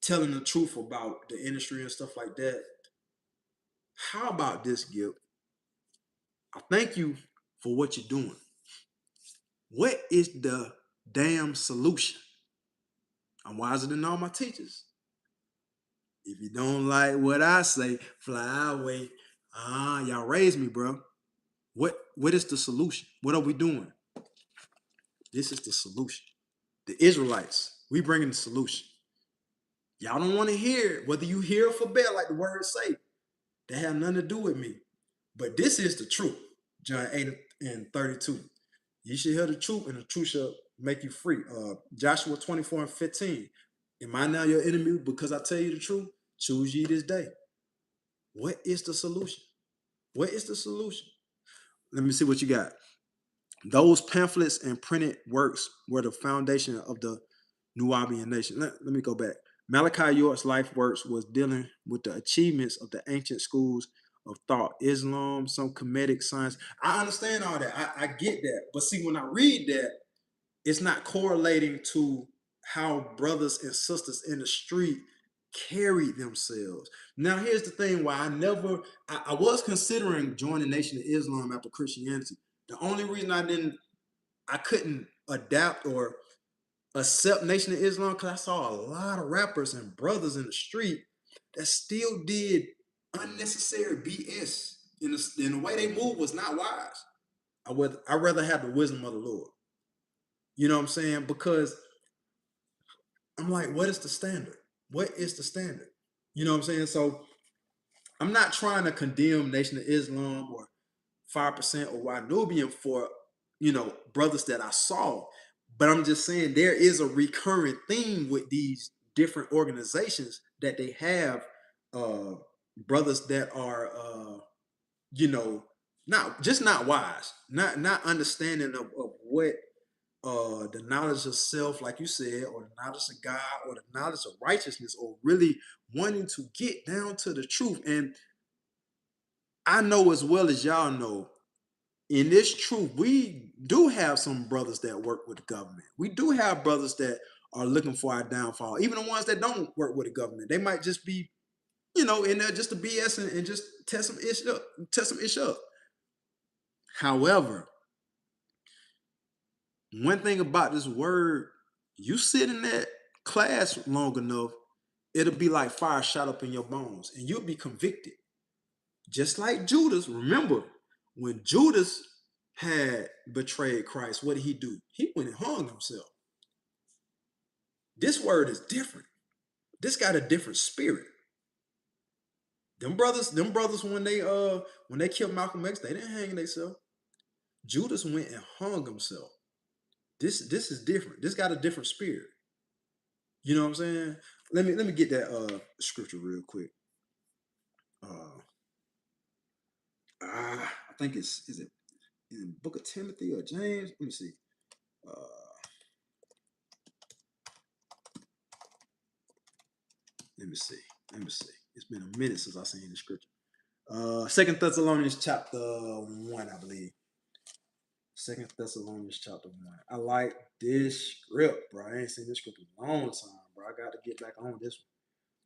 telling the truth about the industry and stuff like that. How about this, Gip? I thank you for what you're doing. What is the damn solution? I'm wiser than all my teachers. If you don't like what I say, fly away. Y'all raised me, bro. What is the solution? What are we doing? This is the solution. The Israelites, we bringing the solution. Y'all don't want to hear it, whether you hear or forbear, like the words say. That have nothing to do with me. But this is the truth. John 8 and 32. You should hear the truth, and the truth shall make you free. Joshua 24 and 15. Am I now your enemy because I tell you the truth? Choose ye this day. What is the solution? What is the solution? Let me see what you got. Those pamphlets and printed works were the foundation of the Nubian nation. Let me go back. Malachi York's life works was dealing with the achievements of the ancient schools of thought, Islam, some Kemetic science. I understand all that. I get that. But see, when I read that, it's not correlating to how brothers and sisters in the street carried themselves. Now, here's the thing why I was considering joining the Nation of Islam after Christianity. The only reason I couldn't adapt or accept Nation of Islam because I saw a lot of rappers and brothers in the street that still did unnecessary BS. In the way they move was not wise. I'd rather have the wisdom of the Lord. You know what I'm saying? Because I'm like, what is the standard? What is the standard? You know what I'm saying? So I'm not trying to condemn Nation of Islam or 5% or White Nubian for, you know, brothers that I saw. But I'm just saying there is a recurring theme with these different organizations that they have brothers that are, you know, not wise, not understanding of what the knowledge of self, like you said, or the knowledge of God, or the knowledge of righteousness, or really wanting to get down to the truth. And I know as well as y'all know, in this truth, we do have some brothers that work with the government. We do have brothers that are looking for our downfall. Even the ones that don't work with the government, they might just be, in there just to BS and just test some ish up, test some ish up. However, one thing about this word, you sit in that class long enough, it'll be like fire shot up in your bones, and you'll be convicted. Just like Judas. Remember, when Judas had betrayed Christ, what did he do? He went and hung himself. This word is different. This got a different spirit. Them brothers when they killed Malcolm X, they didn't hang themselves. Judas went and hung himself. This is different. This got a different spirit. You know what I'm saying? Let me get that scripture real quick. I think is it in the book of Timothy or James? Let me see. Let me see. Let me see. It's been a minute since I've seen the scripture. Second Thessalonians chapter 1, I believe. Second Thessalonians chapter 1. I like this script, bro. I ain't seen this script in a long time, bro. I got to get back on this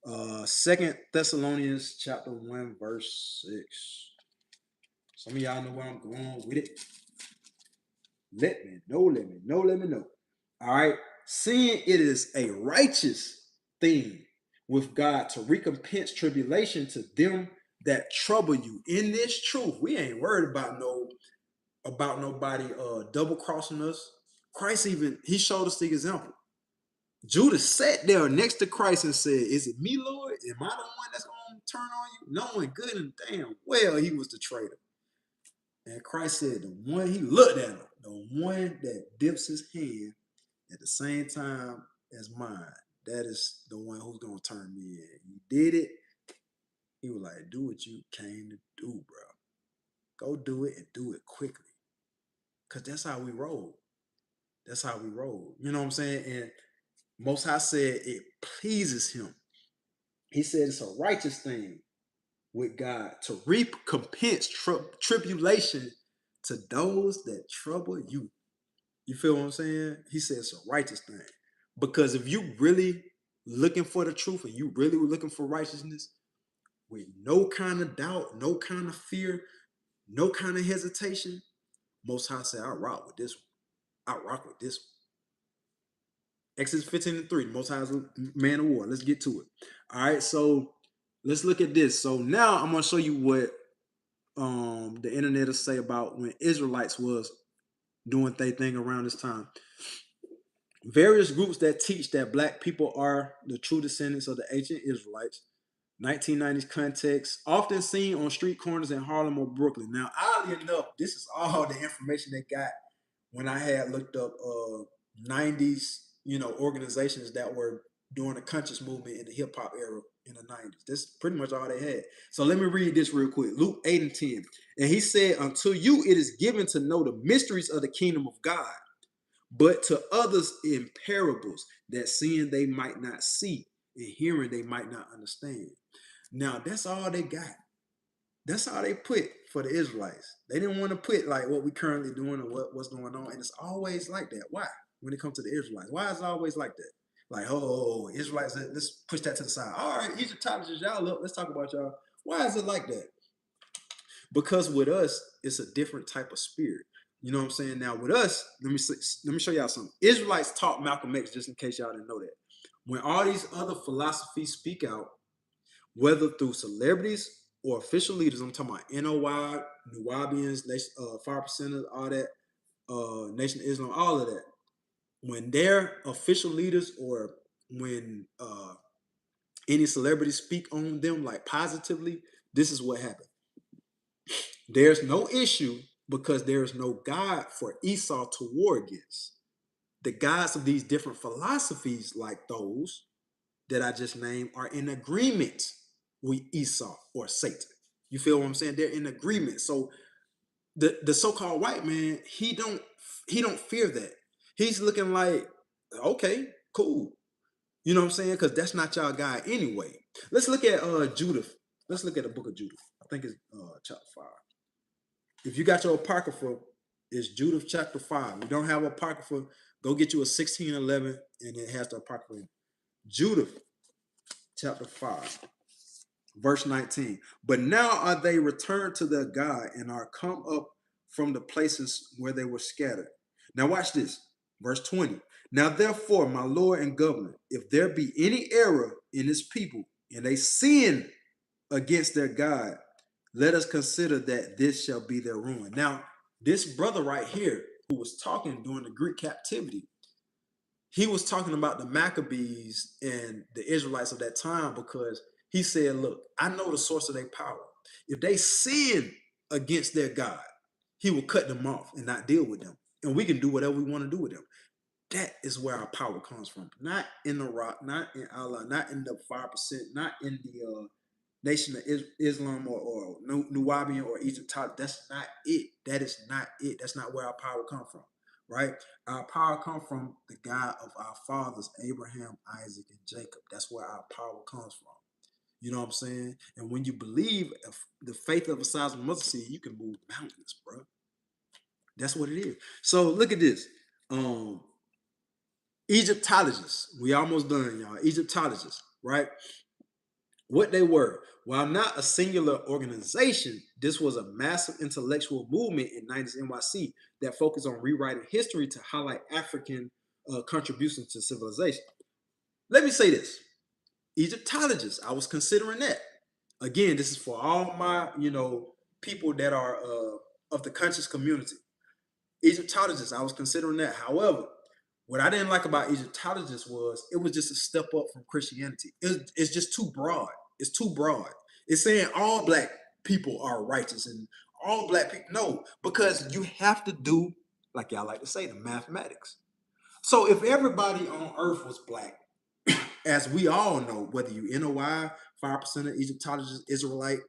one. Second Thessalonians chapter 1, verse 6. Some of y'all know where I'm going with it. Let me know. All right. Seeing it is a righteous thing with God to recompense tribulation to them that trouble you. In this truth, we ain't worried about nobody double crossing us. Christ he showed us the example. Judas sat there next to Christ and said, "Is it me, Lord? Am I the one that's gonna turn on you?" Knowing good and damn well he was the traitor. And Christ said, the one, he looked at him, the one that dips his hand at the same time as mine, that is the one who's going to turn me in. He did it. He was like, do what you came to do, bro. Go do it and do it quickly. Because that's how we roll. That's how we roll. You know what I'm saying? And Most High said it pleases him. He said it's a righteous thing with God to recompense tribulation to those that trouble you. You feel what I'm saying? He said it's a righteous thing. Because if you really looking for the truth and you really were looking for righteousness with no kind of doubt, no kind of fear, no kind of hesitation, Most High said, I'll rock with this one. I'll rock with this one. Exodus 15:3, Most High's man of war. Let's get to it. All right, so let's look at this. So now I'm going to show you what the internet will say about when Israelites was doing their thing around this time. Various groups that teach that black people are the true descendants of the ancient Israelites. 1990s context, often seen on street corners in Harlem or Brooklyn. Now, oddly enough, this is all the information they got when I had looked up 90s, organizations that were doing the conscious movement in the hip hop era in the 90s. This is pretty much all they had. So let me read this real quick. Luke 8:10. And he said, unto you it is given to know the mysteries of the kingdom of God, but to others in parables, that seeing they might not see, and hearing they might not understand. Now, that's all they got. That's all they put for the Israelites. They didn't want to put like what we currently doing or what's going on. And it's always like that. Why? When it comes to the Israelites. Why is it always like that? Like, oh, Israelites, let's push that to the side. All right, Egyptologists, y'all up. Let's talk about y'all. Why is it like that? Because with us, it's a different type of spirit. You know what I'm saying? Now with us, let me show y'all something. Israelites taught Malcolm X, just in case y'all didn't know that. When all these other philosophies speak out, whether through celebrities or official leaders, I'm talking about NOI, Nuwabians, 5%ers, all that, Nation of Islam, all of that. When their official leaders or when any celebrities speak on them like positively, this is what happened. There's no issue because there is no God for Esau to war against. The gods of these different philosophies, like those that I just named, are in agreement with Esau or Satan. You feel what I'm saying? They're in agreement. So The so-called white man, he don't fear that. He's looking like, okay, cool. You know what I'm saying? Because that's not y'all guy anyway. Let's look at Judith. Let's look at the book of Judith. I think it's chapter 5. If you got your apocrypha, it's Judith chapter 5. You don't have apocrypha, go get you a 1611 and it has the apocrypha. Judith chapter 5. Verse 19. But now are they returned to their God and are come up from the places where they were scattered. Now watch this. Verse 20. Now therefore, my Lord and governor, if there be any error in his people and they sin against their God, let us consider that this shall be their ruin. Now, this brother right here who was talking during the Greek captivity, he was talking about the Maccabees and the Israelites of that time because he said, look, I know the source of their power. If they sin against their God, he will cut them off and not deal with them. And we can do whatever we want to do with them. That is where our power comes from. Not in Iraq, not in Allah, not in the 5%, not in the Nation of Islam or Nubian or Egypt. That's not it. That is not it. That's not where our power comes from, right? Our power comes from the God of our fathers, Abraham, Isaac, and Jacob. That's where our power comes from. You know what I'm saying? And when you believe the faith of a size of mustard seed, you can move mountains, bro. That's what it is. So look at this. Egyptologists. We almost done, y'all. Egyptologists, right? What they were. While not a singular organization, this was a massive intellectual movement in 90s NYC that focused on rewriting history to highlight African contributions to civilization. Let me say this. Egyptologists, I was considering that. Again, this is for all my, people that are of the conscious community. Egyptologists, I was considering that. However, what I didn't like about Egyptologists was it was just a step up from Christianity. It's just too broad. It's too broad. It's saying all black people are righteous and all black people. No, because you have to do, like y'all like to say, the mathematics. So if everybody on earth was black, as we all know, whether you NOI, 5% of Egyptologists, Israelite,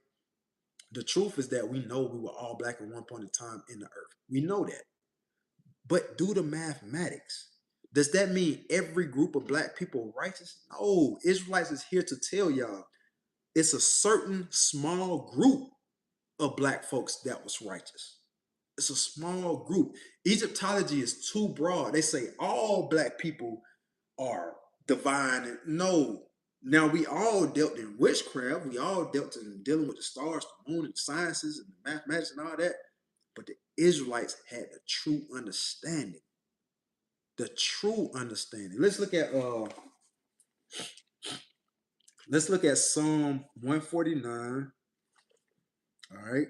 the truth is that we know we were all black at one point in time in the earth. We know that. But do the mathematics. Does that mean every group of black people are righteous? No, Israelites is here to tell y'all it's a certain small group of black folks that was righteous. It's a small group. Egyptology is too broad. They say all black people are divine. And no, now we all dealt in witchcraft. We all dealt in dealing with the stars, the moon, and the sciences and the mathematics and all that. But the Israelites had the true understanding. The true understanding. Let's look at Psalm 149. All right.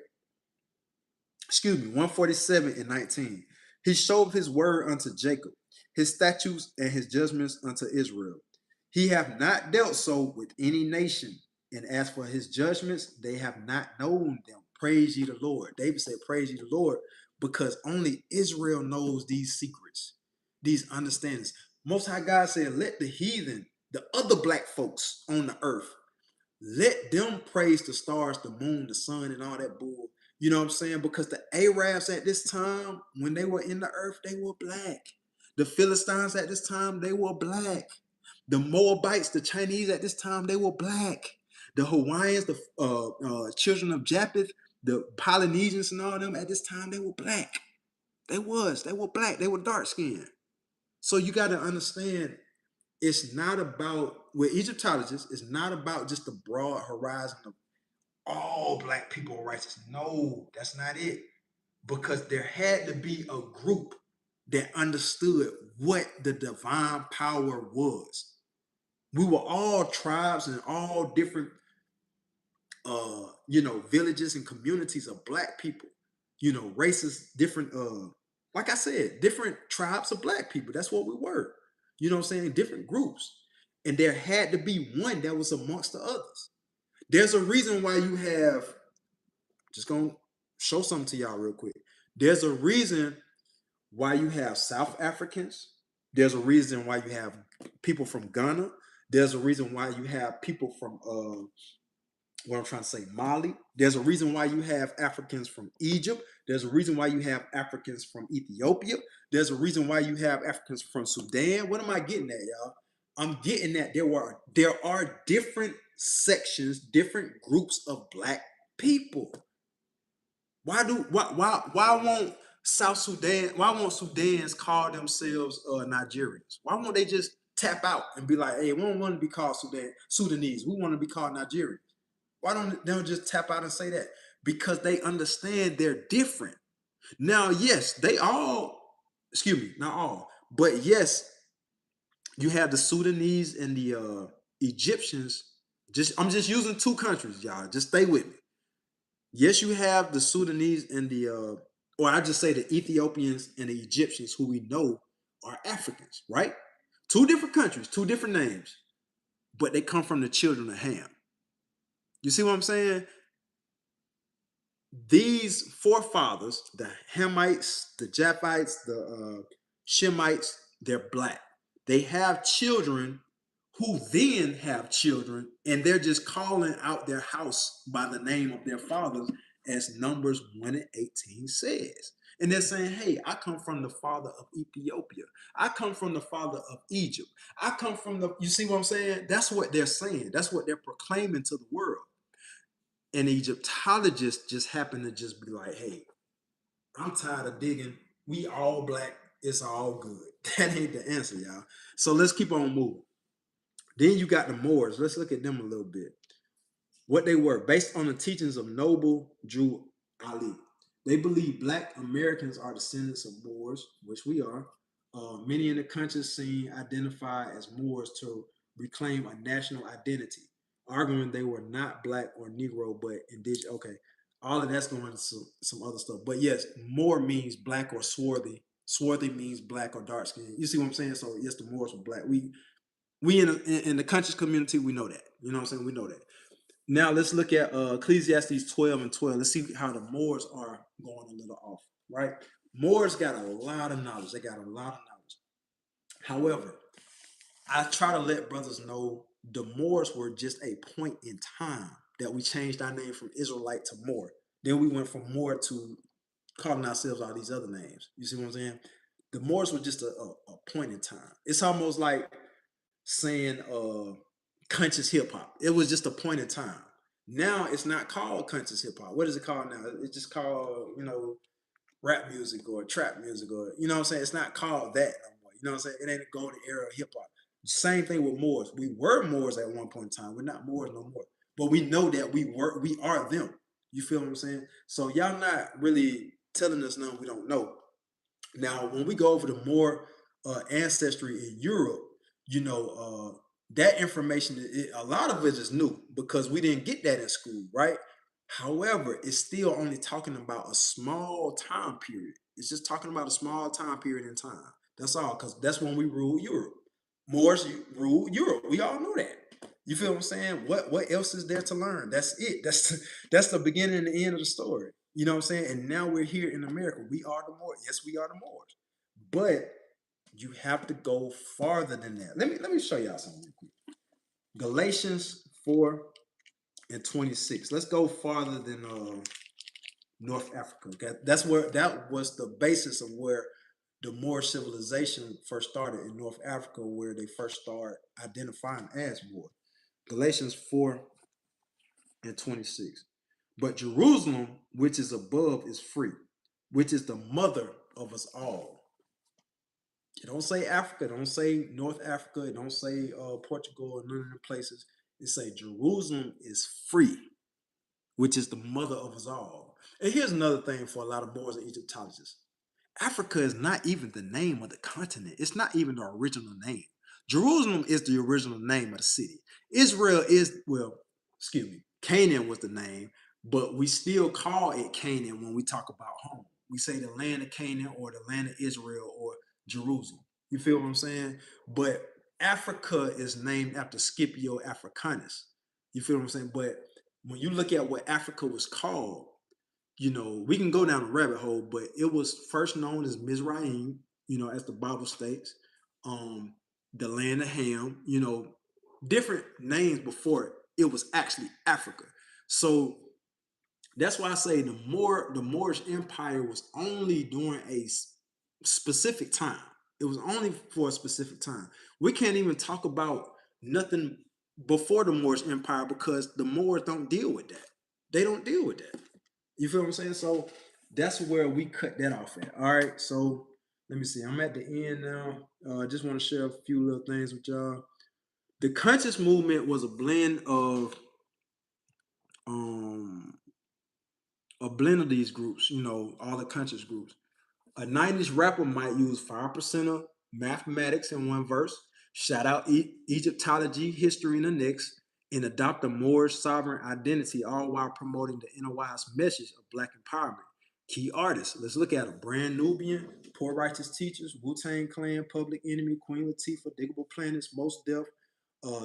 Excuse me, 147 and 19. He showed his word unto Jacob, his statutes and his judgments unto Israel. He hath not dealt so with any nation. And as for his judgments, they have not known them. Praise ye the Lord. David said, praise ye the Lord, because only Israel knows these secrets, these understandings. Most High God said, let the heathen, the other black folks on the earth, let them praise the stars, the moon, the sun, and all that bull. You know what I'm saying? Because the Arabs at this time, when they were in the earth, they were black. The Philistines at this time, they were black. The Moabites, the Chinese at this time, they were black. The Hawaiians, the children of Japheth, the Polynesians and all them at this time, they were black. They were black. They were dark skinned. So you got to understand, it's not about, with Egyptologists, it's not about just the broad horizon of all black people are righteous. No, that's not it. Because there had to be a group that understood what the divine power was. We were all tribes and all different villages and communities of black people, races, different like I said, different tribes of black people. That's what we were. You know what I'm saying? Different groups. And there had to be one that was amongst the others. There's a reason why you have, just gonna show something to y'all real quick. There's a reason why you have South Africans. There's a reason why you have people from Ghana. There's a reason why you have people from what I'm trying to say, Mali. There's a reason why you have Africans from Egypt. There's a reason why you have Africans from Ethiopia. There's a reason why you have Africans from Sudan. What am I getting at, y'all? I'm getting that there are different sections, different groups of black people. Why won't South Sudan? Why won't Sudan's call themselves Nigerians? Why won't they just tap out and be like, hey, we don't want to be called Sudanese. We want to be called Nigerians. Why don't they just tap out and say that? Because they understand they're different. Now, yes, they all, excuse me, not all, but yes, you have the Sudanese and the Egyptians. I'm just using two countries, y'all. Just stay with me. Yes, you have the Sudanese and the, or I just say the Ethiopians and the Egyptians, who we know are Africans, right? Two different countries, two different names, but they come from the children of Ham. You see what I'm saying? These forefathers, the Hamites, the Japhites, the Shemites, they're black. They have children who then have children, and they're just calling out their house by the name of their fathers, as Numbers 1 and 18 says. And they're saying, hey, I come from the father of Ethiopia. I come from the father of Egypt. I come from the, you see what I'm saying? That's what they're saying. That's what they're proclaiming to the world. And Egyptologists just happen to just be like, hey, I'm tired of digging. We all black. It's all good. That ain't the answer, y'all. So let's keep on moving. Then you got the Moors. Let's look at them a little bit. What they were, based on the teachings of Noble Drew Ali. They believe black Americans are descendants of Moors, which we are. Many in the country scene identify as Moors to reclaim a national identity, arguing they were not black or Negro, but indigenous. Okay, all of that's going into some other stuff. But yes, Moor means black or swarthy. Swarthy means black or dark skin. You see what I'm saying? So yes, the Moors were black. We in the conscious community, we know that. You know what I'm saying? We know that. Now let's look at Ecclesiastes 12 and 12. Let's see how the Moors are going a little off, right? Moors got a lot of knowledge. They got a lot of knowledge. However, I try to let brothers know the Moors were just a point in time that we changed our name from Israelite to Moor. Then we went from Moor to calling ourselves all these other names. You see what I'm saying? The Moors were just a point in time. It's almost like saying conscious hip hop. It was just a point in time. Now it's not called conscious hip hop. What is it called now? It's just called, rap music or trap music, or you know what I'm saying? It's not called that no more. You know what I'm saying? It ain't a golden era of hip hop. Same thing with Moors. We were Moors at one point in time. We're not Moors no more. But we know that we are them. You feel what I'm saying? So y'all not really telling us nothing we don't know. Now, when we go over to more ancestry in Europe, that information, a lot of it is new because we didn't get that in school, right? However, it's still only talking about a small time period. It's just talking about a small time period in time. That's all, because that's when we ruled Europe. Moors ruled Europe. We all know that. You feel what I'm saying? What else is there to learn? That's it. That's the beginning and the end of the story. You know what I'm saying? And now we're here in America. We are the Moors. Yes, we are the Moors. But you have to go farther than that. Let me show y'all something real quick. Galatians 4 and 26. Let's go farther than North Africa. Okay? That was the basis of where the Moor civilization first started in North Africa, where they first started identifying as Moor. Galatians 4 and 26. But Jerusalem, which is above, is free, which is the mother of us all. It don't say Africa, it don't say North Africa, it don't say Portugal or none of the places. It say Jerusalem is free, which is the mother of us all. And here's another thing for a lot of Moors and Egyptologists. Africa is not even the name of the continent. It's not even the original name. Jerusalem is the original name of the city. Israel is, well, excuse me, Canaan was the name, but we still call it Canaan when we talk about home. We say the land of Canaan or the land of Israel or Jerusalem. You feel what I'm saying? But Africa is named after Scipio Africanus. You feel what I'm saying? But when you look at what Africa was called, we can go down a rabbit hole, but it was first known as Mizraim, as the Bible states, the land of Ham, different names before it was actually Africa. So that's why I say the Moorish Empire was only during a specific time. It was only for a specific time. We can't even talk about nothing before the Moorish Empire because the Moors don't deal with that. They don't deal with that. You feel what I'm saying? So that's where we cut that off at. All right. So let me see. I'm at the end now. I just want to share a few little things with y'all. The conscious movement was um a blend of these groups, all the conscious groups. A 90s rapper might use 5% of mathematics in one verse, shout out Egyptology history in the next, and adopt a Moorish sovereign identity, all while promoting the inner wise message of Black empowerment. Key artists, let's look at them. Brand Nubian, Poor Righteous Teachers, Wu-Tang Clan, Public Enemy, Queen Latifah, Diggable Planets, Most Def,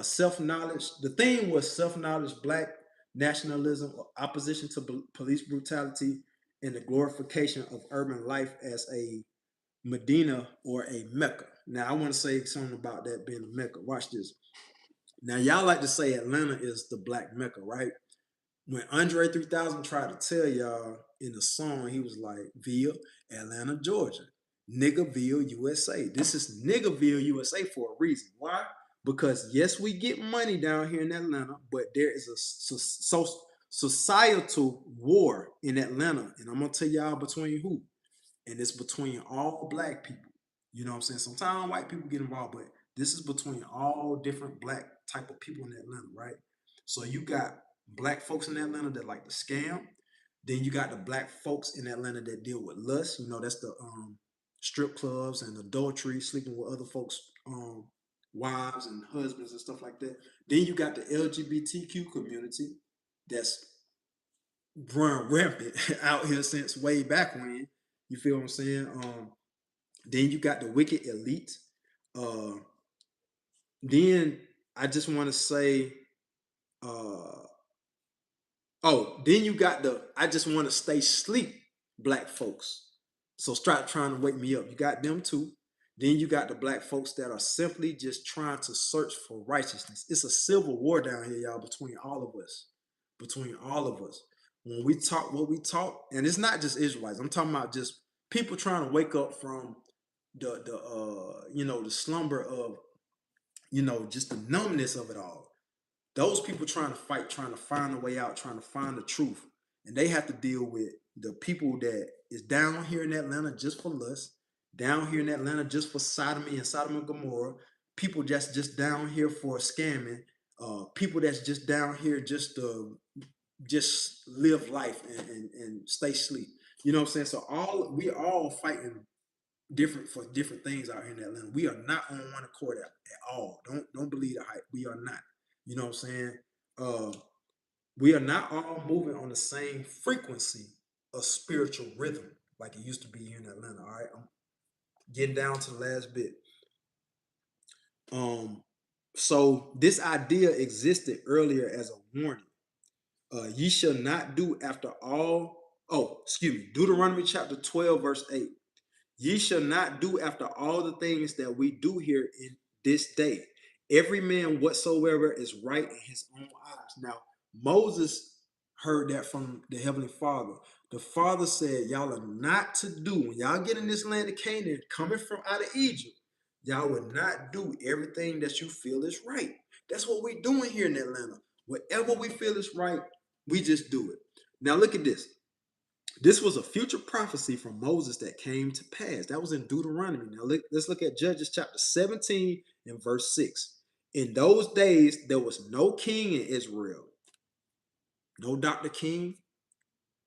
self-knowledge. The theme was self-knowledge, Black nationalism, opposition to police brutality, and the glorification of urban life as a Medina or a Mecca. Now, I want to say something about that being a Mecca. Watch this. Now, y'all like to say Atlanta is the Black Mecca, right? When Andre 3000 tried to tell y'all in the song, he was like, Via, Atlanta, Georgia. Niggaville, USA. This is Niggaville, USA for a reason. Why? Because yes, we get money down here in Atlanta, but there is a societal war in Atlanta. And I'm going to tell y'all between who? And it's between all Black people. You know what I'm saying? Sometimes white people get involved, but this is between all different Black type of people in Atlanta, right? So you got Black folks in Atlanta that like to scam. Then you got the Black folks in Atlanta that deal with lust. That's the strip clubs and adultery, sleeping with other folks' wives and husbands and stuff like that. Then you got the LGBTQ community that's run rampant out here since way back when. You feel what I'm saying? Then you got the wicked elite. Uh, then I just want to say, uh, then you got the I just want to stay sleep Black folks. So start trying to wake me up. You got them too. Then you got the Black folks that are simply just trying to search for righteousness. It's a civil war down here, y'all, between all of us. Between all of us. When we talk what we talk, and it's not just Israelites. I'm talking about just people trying to wake up from the slumber of just the numbness of it all. Those people trying to fight, trying to find a way out, trying to find the truth, and they have to deal with the people that is down here in Atlanta just for lust, down here in Atlanta just for sodomy and Sodom and Gomorrah, people just down here for scamming, people that's just down here just to just live life and stay sleep. You know what I'm saying? So we all fighting for different things out here in Atlanta. We are not on one accord at all. Don't believe the hype. We are not. You know what I'm saying? Uh, we are not all moving on the same frequency of spiritual rhythm like it used to be here in Atlanta. All right, I'm getting down to the last bit. So this idea existed earlier as a warning. Ye shall not do after all. Oh, excuse me. Deuteronomy chapter 12, verse 8. Ye shall not do after all the things that we do here in this day. Every man whatsoever is right in his own eyes. Now, Moses heard that from the Heavenly Father. The Father said, y'all are not to do, when y'all get in this land of Canaan, coming from out of Egypt, y'all will not do everything that you feel is right. That's what we're doing here in Atlanta. Whatever we feel is right, we just do it. Now, look at this. This was a future prophecy from Moses that came to pass. That was in Deuteronomy. Now let's look at Judges chapter 17 and verse 6. In those days, there was no king in Israel. No Dr. King,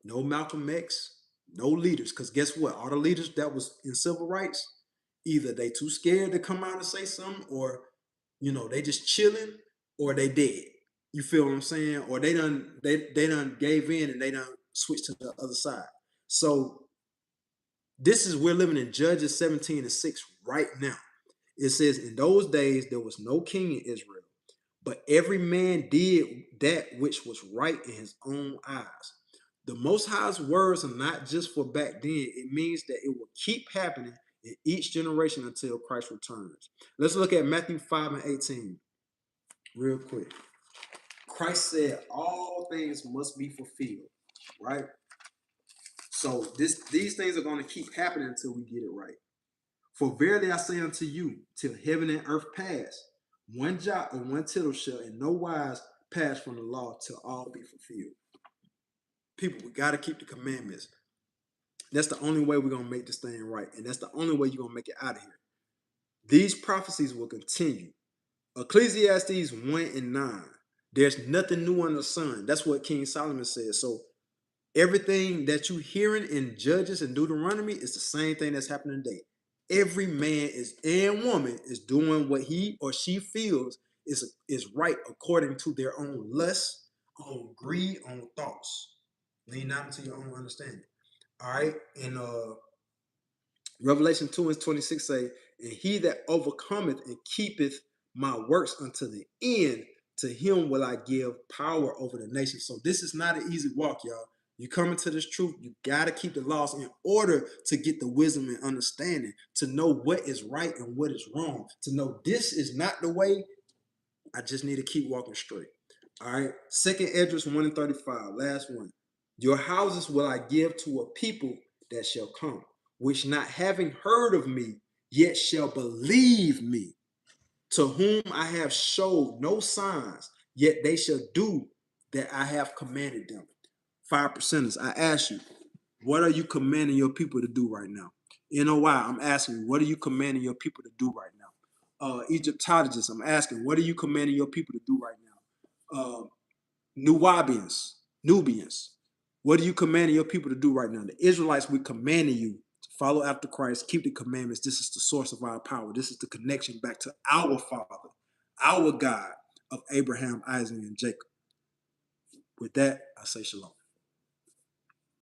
no Malcolm X, no leaders. Because guess what? All the leaders that was in civil rights, either they too scared to come out and say something, or they just chilling, or they dead. You feel what I'm saying? Or they done gave in and they done switched to the other side. So we're living in Judges 17 and 6 right now. It says, in those days there was no king in Israel, but every man did that which was right in his own eyes. The Most High's words are not just for back then. It means that it will keep happening in each generation until Christ returns. Let's look at Matthew 5 and 18 real quick. Christ said all things must be fulfilled, right? So these things are going to keep happening until we get it right. For verily I say unto you, till heaven and earth pass, one jot or one tittle shall in no wise pass from the law till all be fulfilled. People, we got to keep the commandments. That's the only way we're going to make this thing right. And that's the only way you're going to make it out of here. These prophecies will continue. Ecclesiastes 1:9. There's nothing new under the sun. That's what King Solomon said. So everything that you hearing in Judges and Deuteronomy is the same thing that's happening today. Every man and woman is doing what he or she feels is right according to their own lust, own greed, own thoughts. Lean not into your own understanding. All right. And Revelation 2:26 say, and he that overcometh and keepeth my works unto the end, to him will I give power over the nation. So this is not an easy walk, y'all. You come into this truth, you got to keep the laws in order to get the wisdom and understanding, to know what is right and what is wrong, to know this is not the way. I just need to keep walking straight. All right. 2nd Esdras 1:35, last one. Your houses will I give to a people that shall come, which not having heard of me, yet shall believe me, to whom I have showed no signs, yet they shall do that I have commanded them. 5%ers, I ask you, what are you commanding your people to do right now? NOI, I'm asking you, what are you commanding your people to do right now? Egyptologists, I'm asking, what are you commanding your people to do right now? Nubians, what are you commanding your people to do right now? The Israelites, we commanding you to follow after Christ, keep the commandments. This is the source of our power. This is the connection back to our Father, our God of Abraham, Isaac, and Jacob. With that, I say shalom.